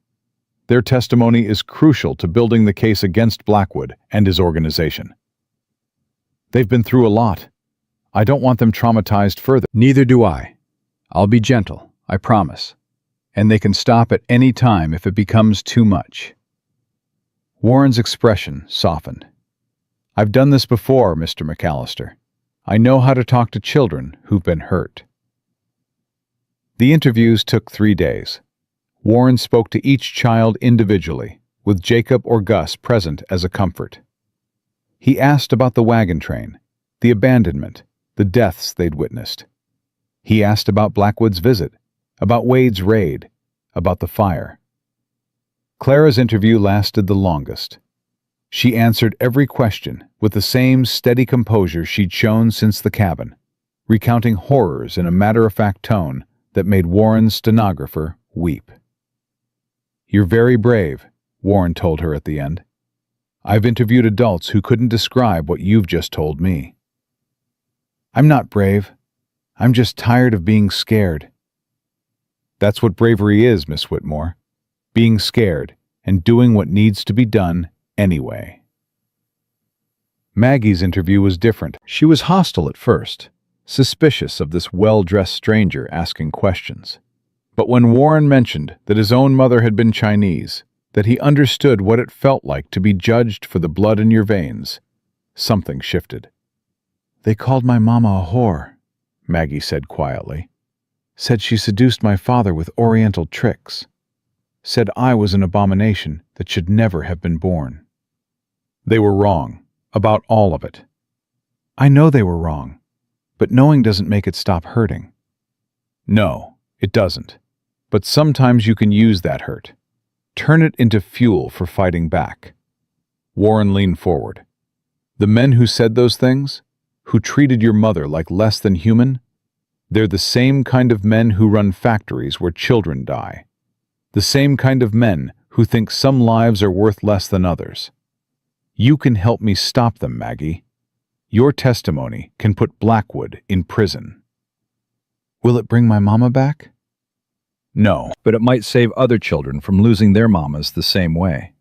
A: Their testimony is crucial to building the case against Blackwood and his organization. They've been through a lot. I don't want them traumatized further." "Neither do I. I'll be gentle, I promise. And they can stop at any time if it becomes too much." Warren's expression softened. "I've done this before, Mr. McAllister. I know how to talk to children who've been hurt." The interviews took 3 days. Warren spoke to each child individually, with Jacob or Gus present as a comfort. He asked about the wagon train, the abandonment, the deaths they'd witnessed. He asked about Blackwood's visit, about Wade's raid, about the fire. Clara's interview lasted the longest. She answered every question with the same steady composure she'd shown since the cabin, recounting horrors in a matter-of-fact tone that made Warren's stenographer weep. "You're very brave," Warren told her at the end. "I've interviewed adults who couldn't describe what you've just told me." "I'm not brave. I'm just tired of being scared." "That's what bravery is, Miss Whitmore. Being scared and doing what needs to be done anyway." Maggie's interview was different. She was hostile at first, suspicious of this well-dressed stranger asking questions. But when Warren mentioned that his own mother had been Chinese, that he understood what it felt like to be judged for the blood in your veins, something shifted.
B: "They called my mama a whore," Maggie said quietly. "Said she seduced my father with oriental tricks. Said I was an abomination that should never have been born."
A: They were wrong about all of it.
B: "I know they were wrong, but knowing doesn't make it stop hurting."
A: No, it doesn't. But sometimes you can use that hurt. Turn it into fuel for fighting back. Warren leaned forward. The men who said those things, who treated your mother like less than human, they're the same kind of men who run factories where children die. The same kind of men who think some lives are worth less than others. You can help me stop them, Maggie. Your testimony can put Blackwood in prison.
B: "Will it bring my mama back?"
A: No, but it might save other children from losing their mamas the same way.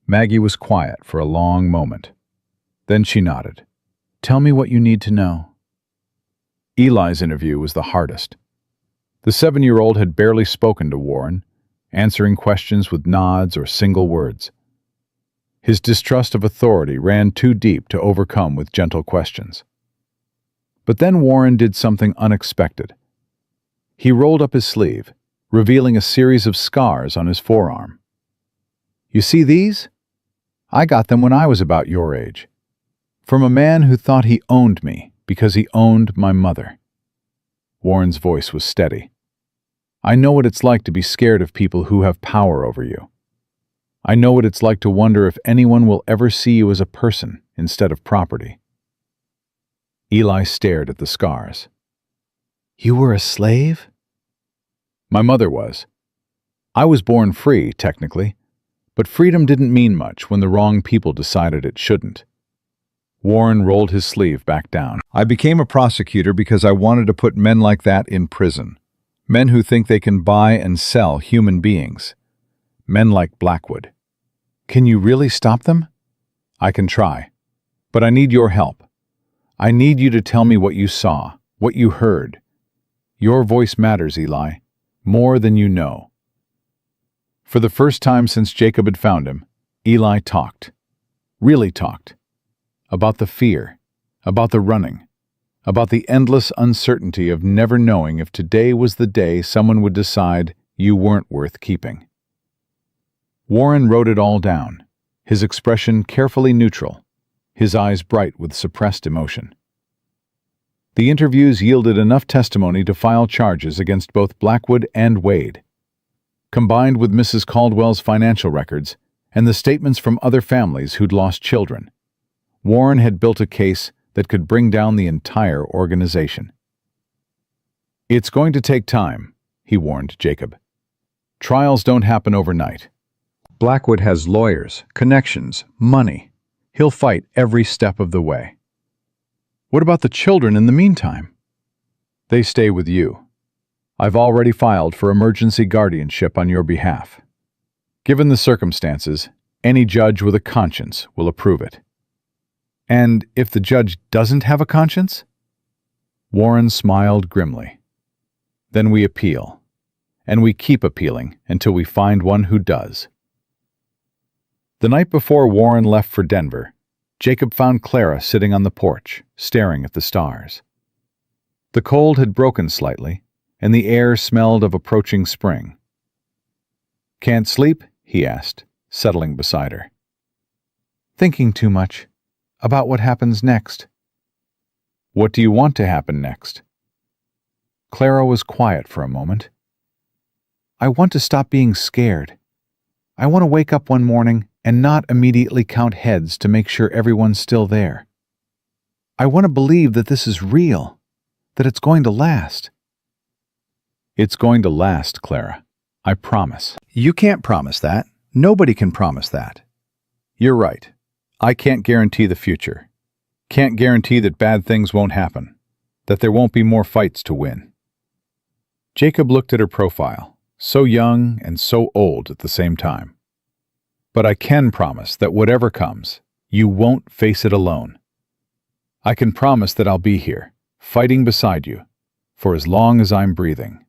A: Maggie was quiet for a long moment. Then she nodded.
B: "Tell me what you need to know."
A: Eli's interview was the hardest. The 7-year-old had barely spoken to Warren, answering questions with nods or single words. His distrust of authority ran too deep to overcome with gentle questions. But then Warren did something unexpected. He rolled up his sleeve, revealing a series of scars on his forearm. "You see these? I got them when I was about your age. From a man who thought he owned me because he owned my mother." Warren's voice was steady. "I know what it's like to be scared of people who have power over you. I know what it's like to wonder if anyone will ever see you as a person instead of property." Eli stared at the scars.
B: "You were a slave?"
A: "My mother was. I was born free, technically, but freedom didn't mean much when the wrong people decided it shouldn't." Warren rolled his sleeve back down. "I became a prosecutor because I wanted to put men like that in prison. Men who think they can buy and sell human beings. Men like Blackwood. Can you really stop them?" "I can try. But I need your help. I need you to tell me what you saw, what you heard. Your voice matters, Eli, more than you know." For the first time since Jacob had found him, Eli talked. Really talked. About the fear, about the running, about the endless uncertainty of never knowing if today was the day someone would decide you weren't worth keeping. Warren wrote it all down, his expression carefully neutral, his eyes bright with suppressed emotion. The interviews yielded enough testimony to file charges against both Blackwood and Wade. Combined with Mrs. Caldwell's financial records and the statements from other families who'd lost children, Warren had built a case that could bring down the entire organization. "It's going to take time," he warned Jacob. "Trials don't happen overnight. Blackwood has lawyers, connections, money. He'll fight every step of the way." "What about the children in the meantime?" "They stay with you. I've already filed for emergency guardianship on your behalf. Given the circumstances, any judge with a conscience will approve it." "And if the judge doesn't have a conscience?" Warren smiled grimly. "Then we appeal. And we keep appealing until we find one who does." The night before Warren left for Denver, Jacob found Clara sitting on the porch, staring at the stars. The cold had broken slightly, and the air smelled of approaching spring. "Can't sleep?" he asked, settling beside her.
B: "Thinking too much. About what happens next."
A: "What do you want to happen next?"
B: Clara was quiet for a moment. "I want to stop being scared. I want to wake up one morning and not immediately count heads to make sure everyone's still there. I want to believe that this is real, that it's going to last."
A: "It's going to last, Clara. I promise."
C: You can't promise that. Nobody can promise that.
A: "You're right. I can't guarantee the future. Can't guarantee that bad things won't happen, that there won't be more fights to win." Jacob looked at her profile, so young and so old at the same time. "But I can promise that whatever comes, you won't face it alone. I can promise that I'll be here,
B: fighting beside you, for as long as I'm breathing.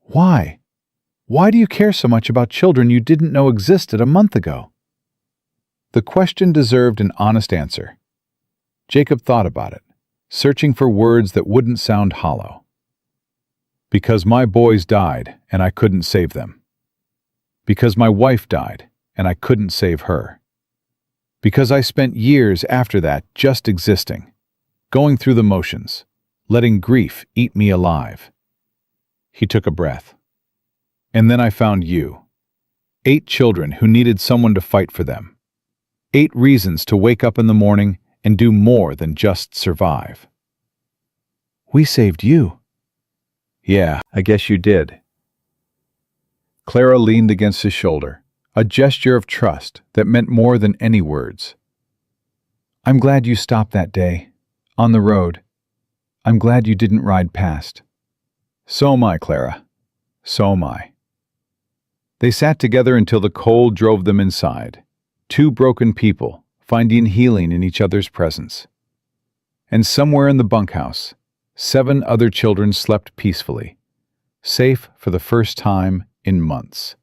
B: Why? Why do you care so much about children you didn't know existed a month ago? The question deserved an honest answer. Jacob thought about it, searching for words that wouldn't sound hollow. Because my boys died and I couldn't save them. Because my wife died and I couldn't save her. Because I spent years after that just existing, going through the motions, letting grief eat me alive. He took a breath. And then I found you. 8 children who needed someone to fight for them. 8 reasons to wake up in the morning and do more than just survive. We saved you.
A: Yeah, I guess you did. Clara leaned against his shoulder, a gesture of trust that meant more than any words.
B: I'm glad you stopped that day, on the road. I'm glad you didn't ride past.
A: So am I, Clara. So am I. They sat together until the cold drove them inside, 2 broken people finding healing in each other's presence. And somewhere in the bunkhouse, 7 other children slept peacefully, safe for the first time in months.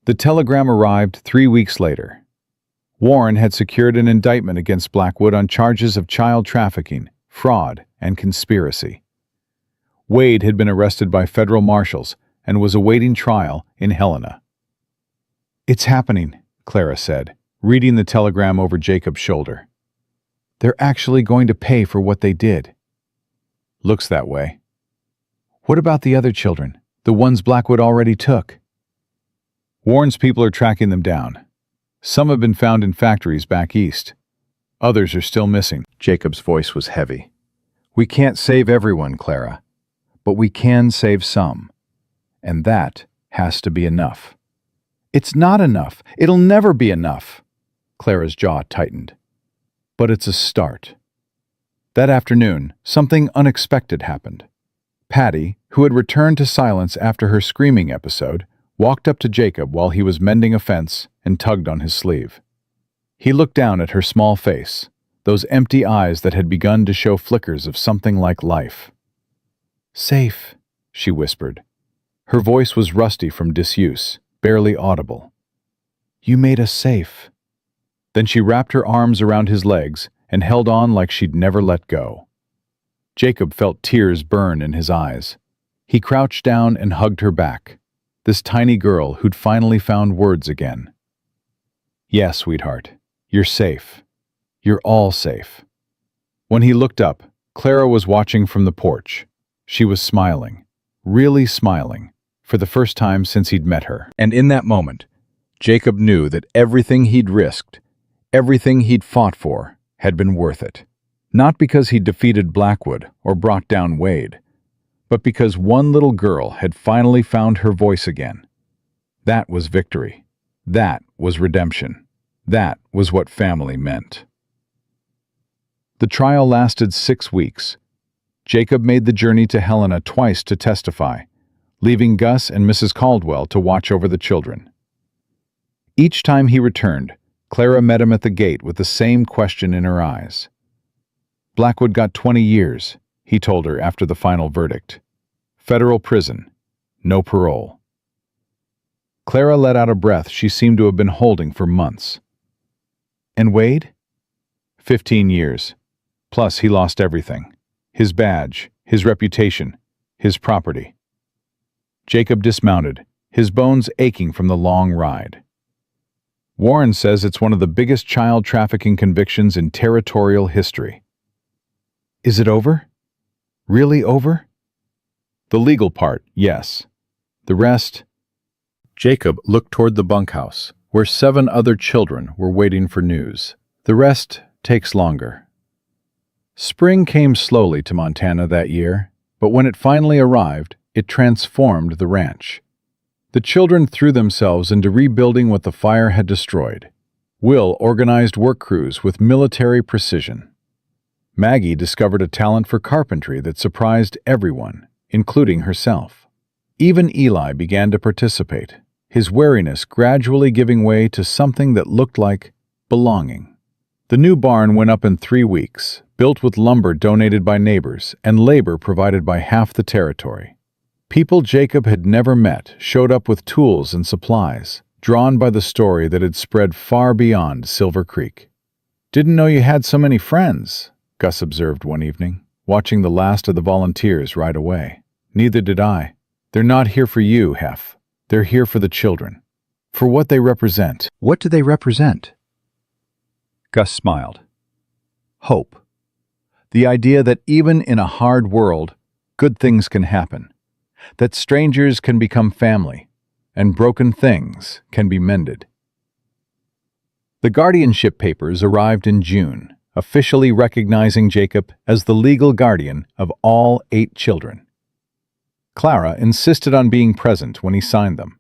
A: The telegram arrived 3 weeks later. Warren had secured an indictment against Blackwood on charges of child trafficking, fraud, and conspiracy. Wade had been arrested by federal marshals and was awaiting trial in Helena.
B: It's happening, Clara said, reading the telegram over Jacob's shoulder. They're actually going to pay for what they did.
A: Looks that way.
B: What about the other children, the ones Blackwood already took?
A: Warren's people are tracking them down. Some have been found in factories back east. Others are still missing. Jacob's voice was heavy. We can't save everyone, Clara, but we can save some. And that has to be enough.
B: It's not enough. It'll never be enough. Clara's jaw tightened.
A: But it's a start. That afternoon, something unexpected happened. Patty, who had returned to silence after her screaming episode, walked up to Jacob while he was mending a fence and tugged on his sleeve. He looked down at her small face, those empty eyes that had begun to show flickers of something like life.
B: Safe,
A: she whispered. Her voice was rusty from disuse, barely audible.
B: You made us safe.
A: Then she wrapped her arms around his legs and held on like she'd never let go. Jacob felt tears burn in his eyes. He crouched down and hugged her back, this tiny girl who'd finally found words again. Yes, sweetheart, you're safe. You're all safe. When he looked up, Clara was watching from the porch. She was smiling, really smiling, for the first time since he'd met her. And in that moment, Jacob knew that everything he'd risked, everything he'd fought for, had been worth it. Not because he'd defeated Blackwood or brought down Wade, but because one little girl had finally found her voice again. That was victory. That was redemption. That was what family meant. The trial lasted 6 weeks. Jacob made the journey to Helena twice to testify, leaving Gus and Mrs. Caldwell to watch over the children. Each time he returned, Clara met him at the gate with the same question in her eyes. Blackwood got 20 years, he told her after the final verdict. Federal prison, no parole. Clara let out a breath she seemed to have been holding for months. And Wade? 15 years. Plus he lost everything. His badge, his reputation, his property. Jacob dismounted, his bones aching from the long ride. Warren says it's one of the biggest child trafficking convictions in territorial history.
B: Is it over? Really over?
A: The legal part, yes. The rest... Jacob looked toward the bunkhouse, where 7 other children were waiting for news. The rest takes longer. Spring came slowly to Montana that year, but when it finally arrived, it transformed the ranch. The children threw themselves into rebuilding what the fire had destroyed. Will organized work crews with military precision. Maggie discovered a talent for carpentry that surprised everyone, including herself. Even Eli began to participate, his wariness gradually giving way to something that looked like belonging. The new barn went up in 3 weeks,
B: built with lumber donated by neighbors and labor provided by half the territory. People Jacob had never met showed up with tools and supplies, drawn by the story that had spread far beyond Silver Creek. "Didn't know you had so many friends," Gus observed one evening, watching the last of the volunteers ride away. "Neither did I. They're not here for you, Hef. They're here for the children. For what they represent."
C: What do they represent?
A: Gus smiled. Hope. The idea that even in a hard world, good things can happen. That strangers can become family, and broken things can be mended. The guardianship papers arrived in June, officially recognizing Jacob as the legal guardian of all 8 children. Clara insisted on being present when he signed them,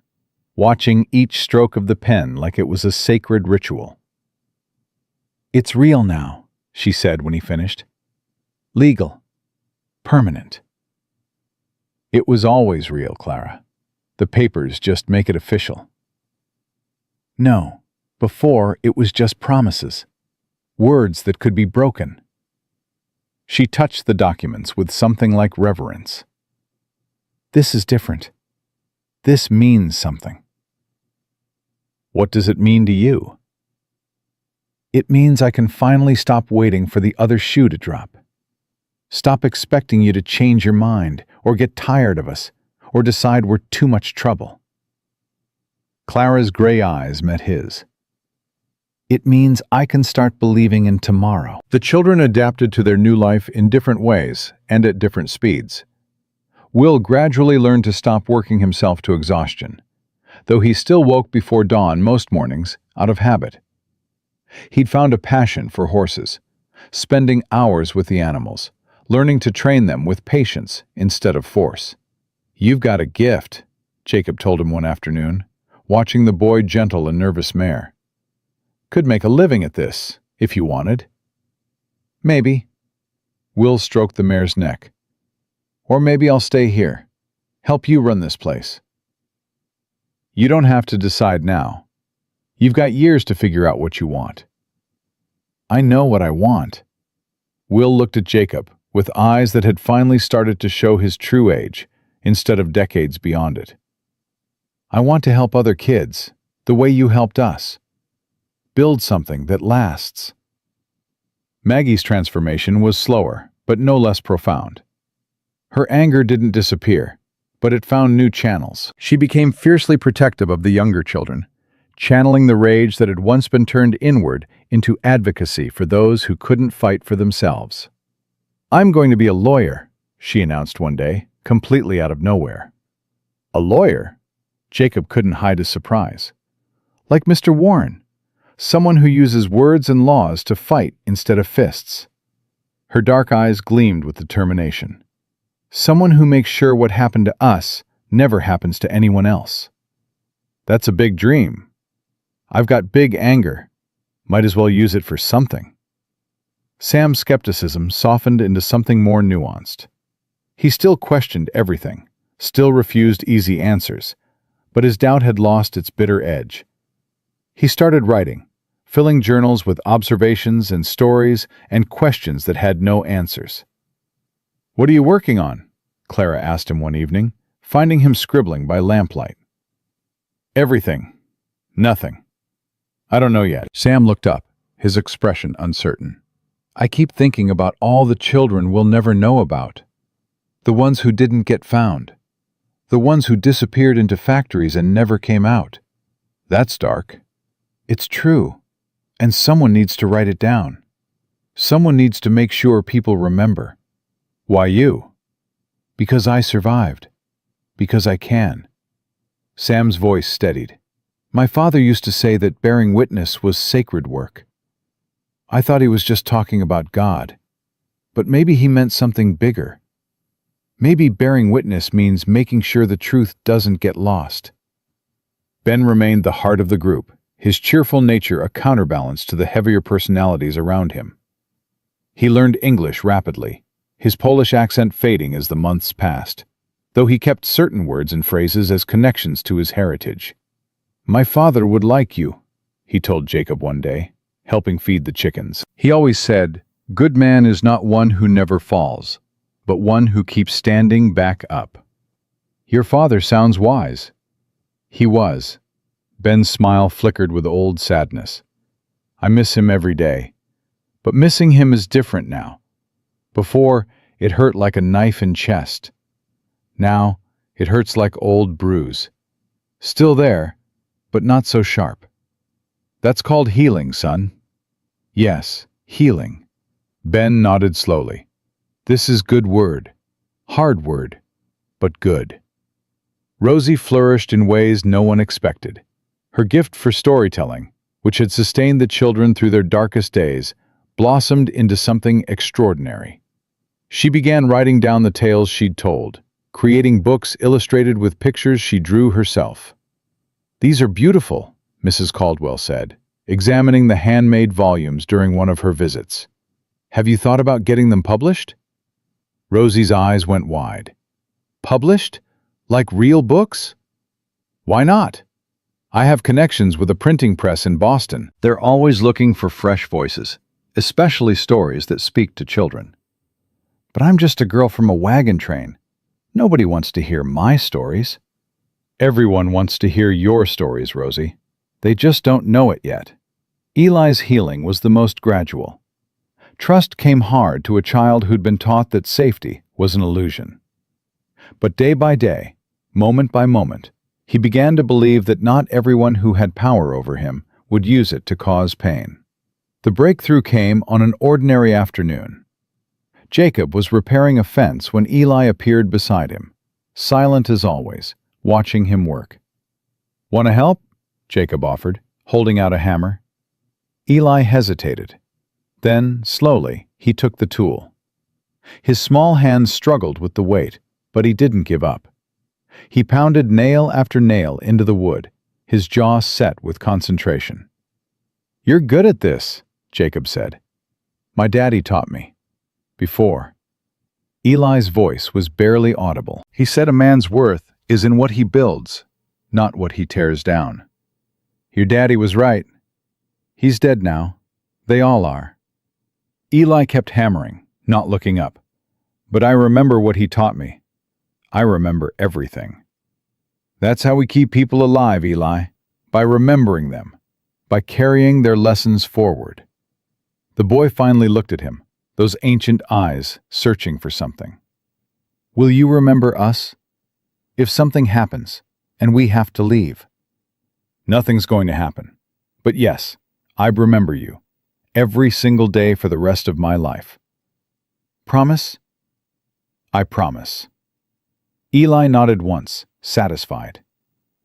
A: watching each stroke of the pen like it was a sacred ritual.
B: "It's real now," she said when he finished. "Legal. Permanent." "It was always real, Clara. The papers just make it official." "No, before it was just promises. Words that could be broken." She touched the documents with something like reverence. "This is different. This means something." "What does it mean to you?" "It means I can finally stop waiting for the other shoe to drop. Stop expecting you to change your mind, or get tired of us, or decide we're too much trouble." Clara's gray eyes met his. "It means I can start believing in tomorrow."
A: The children adapted to their new life in different ways and at different speeds. Will gradually learned to stop working himself to exhaustion, though he still woke before dawn most mornings out of habit. He'd found a passion for horses, spending hours with the animals, learning to train them with patience instead of force. "You've got a gift," Jacob told him one afternoon, watching the boy gentle a nervous mare. "Could make a living at this, if you wanted." "Maybe." Will stroked the mare's neck. "Or maybe I'll stay here, help you run this place." "You don't have to decide now. You've got years to figure out what you want." "I know what I want." Will looked at Jacob with eyes that had finally started to show his true age instead of decades beyond it. "I want to help other kids, the way you helped us. Build something that lasts." Maggie's transformation was slower, but no less profound. Her anger didn't disappear, but it found new channels. She became fiercely protective of the younger children, channeling the rage that had once been turned inward into advocacy for those who couldn't fight for themselves. "I'm going to be a lawyer," she announced one day, completely out of nowhere. "A lawyer?" Jacob couldn't hide his surprise. "Like Mr. Warren, someone who uses words and laws to fight instead of fists." Her dark eyes gleamed with determination. "Someone who makes sure what happened to us never happens to anyone else." "That's a big dream." "I've got big anger. Might as well use it for something." Sam's skepticism softened into something more nuanced. He still questioned everything, still refused easy answers, but his doubt had lost its bitter edge. He started writing, filling journals with observations and stories and questions that had no answers. "What are you working on?" Clara asked him one evening, finding him scribbling by lamplight. "Everything. Nothing. I don't know yet." Sam looked up, his expression uncertain. "I keep thinking about all the children we'll never know about. The ones who didn't get found. The ones who disappeared into factories and never came out. That's dark." "It's true. And someone needs to write it down. Someone needs to make sure people remember." "Why you?" "Because I survived. Because I can." Sam's voice steadied. "My father used to say that bearing witness was sacred work. I thought he was just talking about God. But maybe he meant something bigger. Maybe bearing witness means making sure the truth doesn't get lost." Ben remained the heart of the group, his cheerful nature a counterbalance to the heavier personalities around him. He learned English rapidly, his Polish accent fading as the months passed, though he kept certain words and phrases as connections to his heritage. "My father would like you," he told Jacob one day, helping feed the chickens. "He always said, Good man is not one who never falls, but one who keeps standing back up. Your father sounds wise. He was. Ben's smile flickered with old sadness. I miss him every day. But missing him is different now. Before, it hurt like a knife in chest. Now, it hurts like old bruise. Still there, but not so sharp. That's called healing, son. Yes, healing. Ben nodded slowly. This is good word. Hard word, but good. Rosie flourished in ways no one expected. Her gift for storytelling, which had sustained the children through their darkest days, blossomed into something extraordinary. She began writing down the tales she'd told, creating books illustrated with pictures she drew herself. These are beautiful, Mrs. Caldwell said, examining the handmade volumes during one of her visits. Have you thought about getting them published? Rosie's eyes went wide. Published? Like real books? Why not? I have connections with a printing press in Boston. They're always looking for fresh voices, especially stories that speak to children. But I'm just a girl from a wagon train. Nobody wants to hear my stories. Everyone wants to hear your stories, Rosie. They just don't know it yet. Eli's healing was the most gradual. Trust came hard to a child who'd been taught that safety was an illusion. But day by day, moment by moment, he began to believe that not everyone who had power over him would use it to cause pain. The breakthrough came on an ordinary afternoon. Jacob was repairing a fence when Eli appeared beside him, silent as always, watching him work. Want to help? Jacob offered, holding out a hammer. Eli hesitated. Then, slowly, he took the tool. His small hands struggled with the weight, but he didn't give up. He pounded nail after nail into the wood, his jaw set with concentration. You're good at this, Jacob said. My daddy taught me. Before. Eli's voice was barely audible. He said a man's worth is in what he builds, not what he tears down. Your daddy was right. He's dead now. They all are. Eli kept hammering, not looking up. But I remember what he taught me. I remember everything. That's how we keep people alive, Eli, by remembering them, by carrying their lessons forward. The boy finally looked at him, those ancient eyes searching for something. Will you remember us? If something happens, and we have to leave. Nothing's going to happen. But yes, I remember you. Every single day for the rest of my life. Promise? I promise. Eli nodded once, satisfied.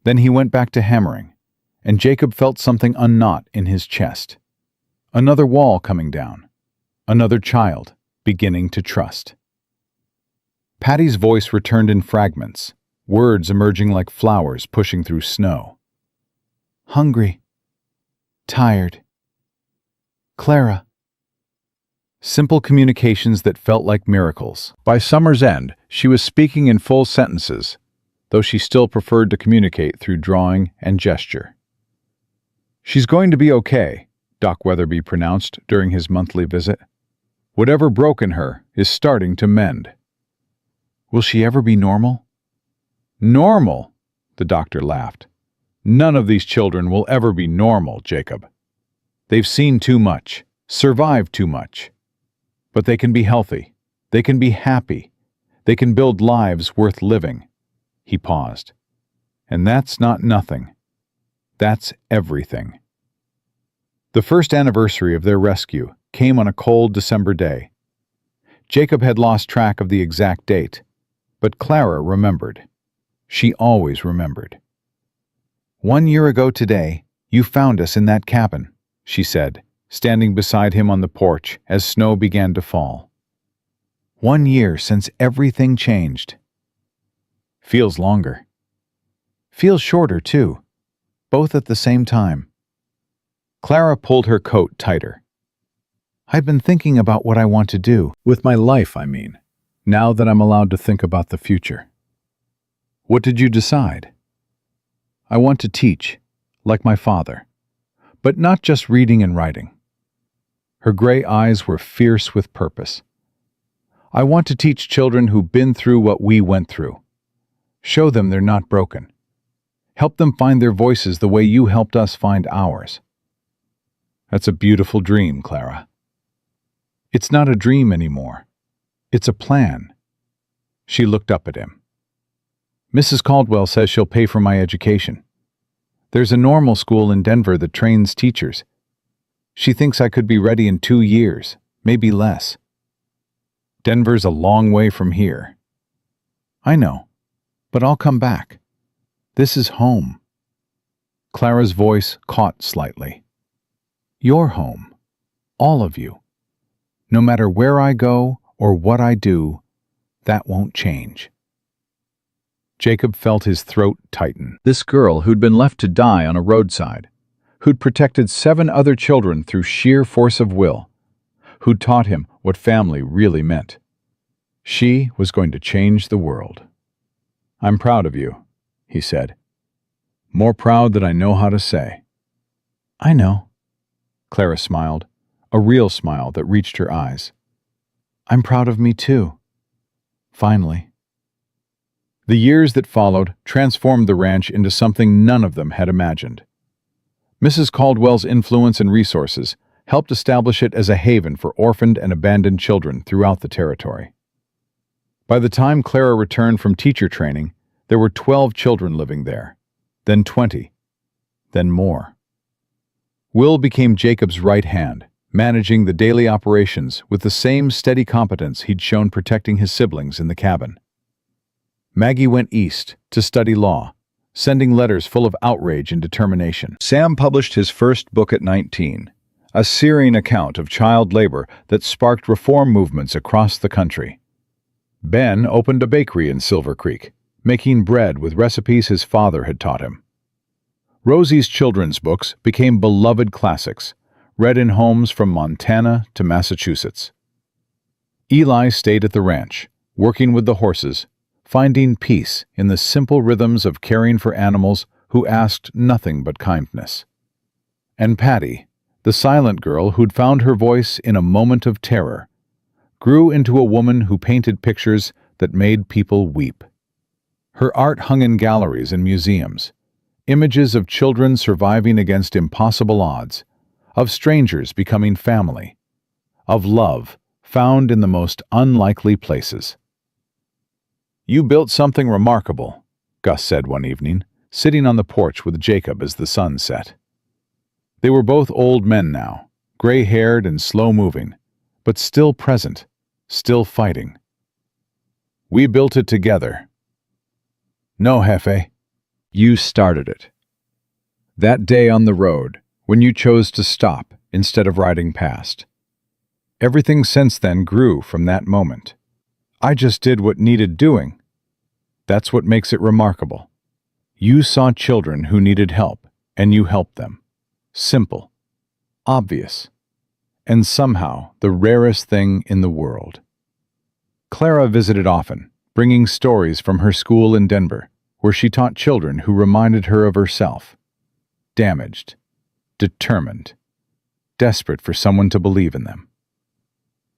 A: Then he went back to hammering, and Jacob felt something unknot in his chest. Another wall coming down. Another child beginning to trust. Patty's voice returned in fragments, words emerging like flowers pushing through snow. Hungry. Tired. Clara. Simple communications that felt like miracles. By summer's end, she was speaking in full sentences, though she still preferred to communicate through drawing and gesture. She's going to be okay, Doc Weatherby pronounced during his monthly visit. Whatever broke in her is starting to mend. Will she ever be normal? Normal? The doctor laughed. None of these children will ever be normal, Jacob. They've seen too much, survived too much. But they can be healthy. They can be happy. They can build lives worth living. He paused. And that's not nothing. That's everything. The first anniversary of their rescue came on a cold December day. Jacob had lost track of the exact date, but Clara remembered. She always remembered. 1 year ago today, you found us in that cabin, she said, standing beside him on the porch as snow began to fall. 1 year since everything changed. Feels longer. Feels shorter, too. Both at the same time. Clara pulled her coat tighter. I've been thinking about what I want to do. With my life, I mean. Now that I'm allowed to think about the future. What did you decide? I want to teach, like my father. But not just reading and writing.
B: Her gray eyes were fierce with purpose. I want to teach children who've been through what we went through. Show them they're not broken. Help them find their voices the way you helped us find ours. That's a beautiful dream, Clara. It's not a dream anymore. It's a plan. She looked up at him. Mrs. Caldwell says she'll pay for my education. There's a normal school in Denver that trains teachers. She thinks I could be ready in 2 years, maybe less. Denver's a long way from here. I know, but I'll come back. This is home. Clara's voice caught slightly. Your home. All of you. No matter where I go or what I do, that won't change. Jacob felt his throat tighten.
A: This girl who'd been left to die on a roadside, who'd protected 7 other children through sheer force of will, who'd taught him what family really meant. She was going to change the world. I'm proud of you, he said. More proud than I know how to say. I know. Clara smiled, a real smile that reached her eyes. I'm proud of me too. Finally. The years that followed transformed the ranch into something none of them had imagined. Mrs. Caldwell's influence and resources helped establish it as a haven for orphaned and abandoned children throughout the territory. By the time Clara returned from teacher training, there were 12 children living there, then 20, then more. Will became Jacob's right hand, managing the daily operations with the same steady competence he'd shown protecting his siblings in the cabin. Maggie went east to study law, sending letters full of outrage and determination. Sam published his first book at 19, a searing account of child labor that sparked reform movements across the country. Ben opened a bakery in Silver Creek, making bread with recipes his father had taught him. Rosie's children's books became beloved classics, read in homes from Montana to Massachusetts. Eli stayed at the ranch, working with the horses, finding peace in the simple rhythms of caring for animals who asked nothing but kindness. And Patty, the silent girl who'd found her voice in a moment of terror, grew into a woman who painted pictures that made people weep. Her art hung in galleries and museums, images of children surviving against impossible odds, of strangers becoming family, of love found in the most unlikely places. You built something remarkable, Gus said one evening, sitting on the porch with Jacob as the sun set. They were both old men now, gray-haired and slow-moving, but still present, still fighting. We built it together. No, Jefe. You started it. That day on the road, when you chose to stop instead of riding past. Everything since then grew from that moment. I just did what needed doing. That's what makes it remarkable. You saw children who needed help, and you helped them. Simple. Obvious. And somehow the rarest thing in the world. Clara visited often, bringing stories from her school in Denver, where she taught children who reminded her of herself. Damaged. Determined. Desperate for someone to believe in them.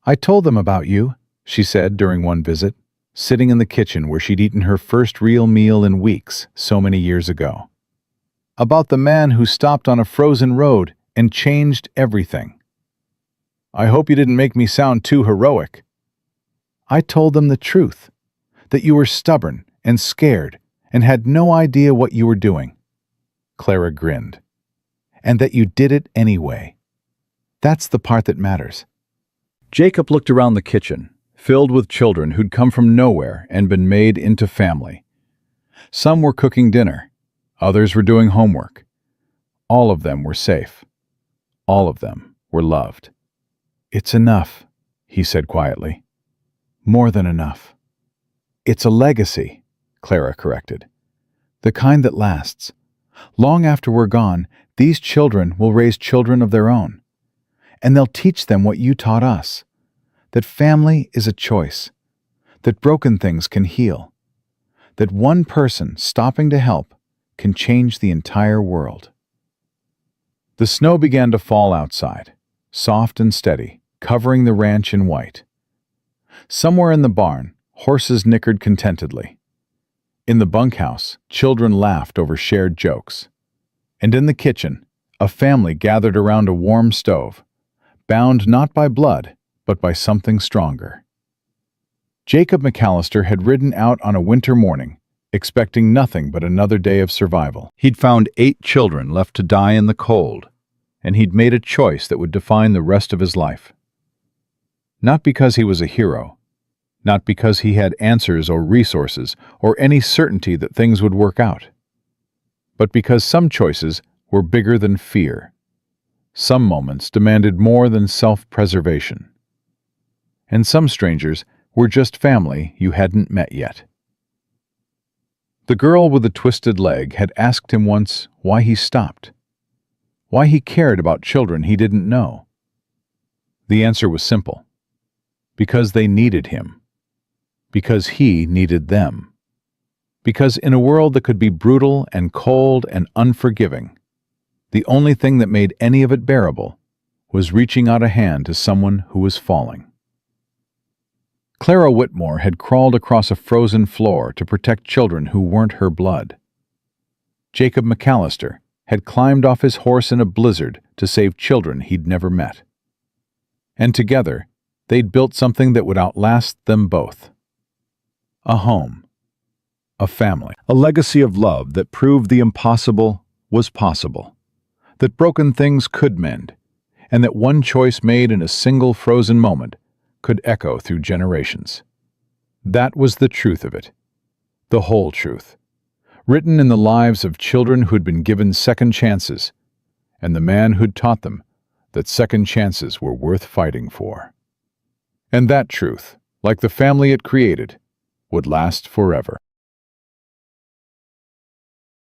A: I told them about you, she said during one visit, sitting in the kitchen where she'd eaten her first real meal in weeks so many years ago. About the man who stopped on a frozen road and changed everything. I hope you didn't make me sound too heroic. I told them the truth, that you were stubborn and scared and had no idea what you were doing. Clara grinned. And that you did it anyway. That's the part that matters. Jacob looked around the kitchen, filled with children who'd come from nowhere and been made into family. Some were cooking dinner. Others were doing homework. All of them were safe. All of them were loved. It's enough, he said quietly. More than enough. It's a legacy, Clara corrected. The kind that lasts. Long after we're gone, these children will raise children of their own. And they'll teach them what you taught us. That family is a choice. That broken things can heal. That one person stopping to help can change the entire world. The snow began to fall outside,
B: soft and steady, covering the ranch in white. Somewhere in the barn, horses nickered contentedly. In the bunkhouse, children laughed over shared jokes. And in the kitchen, a family gathered around a warm stove, bound not by blood, but by something stronger. Jacob McAllister had ridden out on a winter morning, expecting nothing but another day of survival.
A: He'd found 8 children left to die in the cold, and he'd made a choice that would define the rest of his life. Not because he was a hero, not because he had answers or resources or any certainty that things would work out, but because some choices were bigger than fear. Some moments demanded more than self-preservation. And some strangers were just family you hadn't met yet. The girl with the twisted leg had asked him once why he stopped, why he cared about children he didn't know. The answer was simple: because they needed him, because he needed them, because in a world that could be brutal and cold and unforgiving, the only thing that made any of it bearable was reaching out a hand to someone who was falling. Clara Whitmore had crawled across a frozen floor to protect children who weren't her blood. Jacob McAllister had climbed off his horse in a blizzard to save children he'd never met. And together, they'd built something that would outlast them both. A home. A family.
C: A legacy of love that proved the impossible was possible,
A: That broken things could mend, and that one choice made in a single frozen moment could echo through generations. That was the truth of it. The whole truth. Written in the lives of children who'd been given second chances, and the man who'd taught them that second chances were worth fighting for. And that truth, like the family it created, would last forever.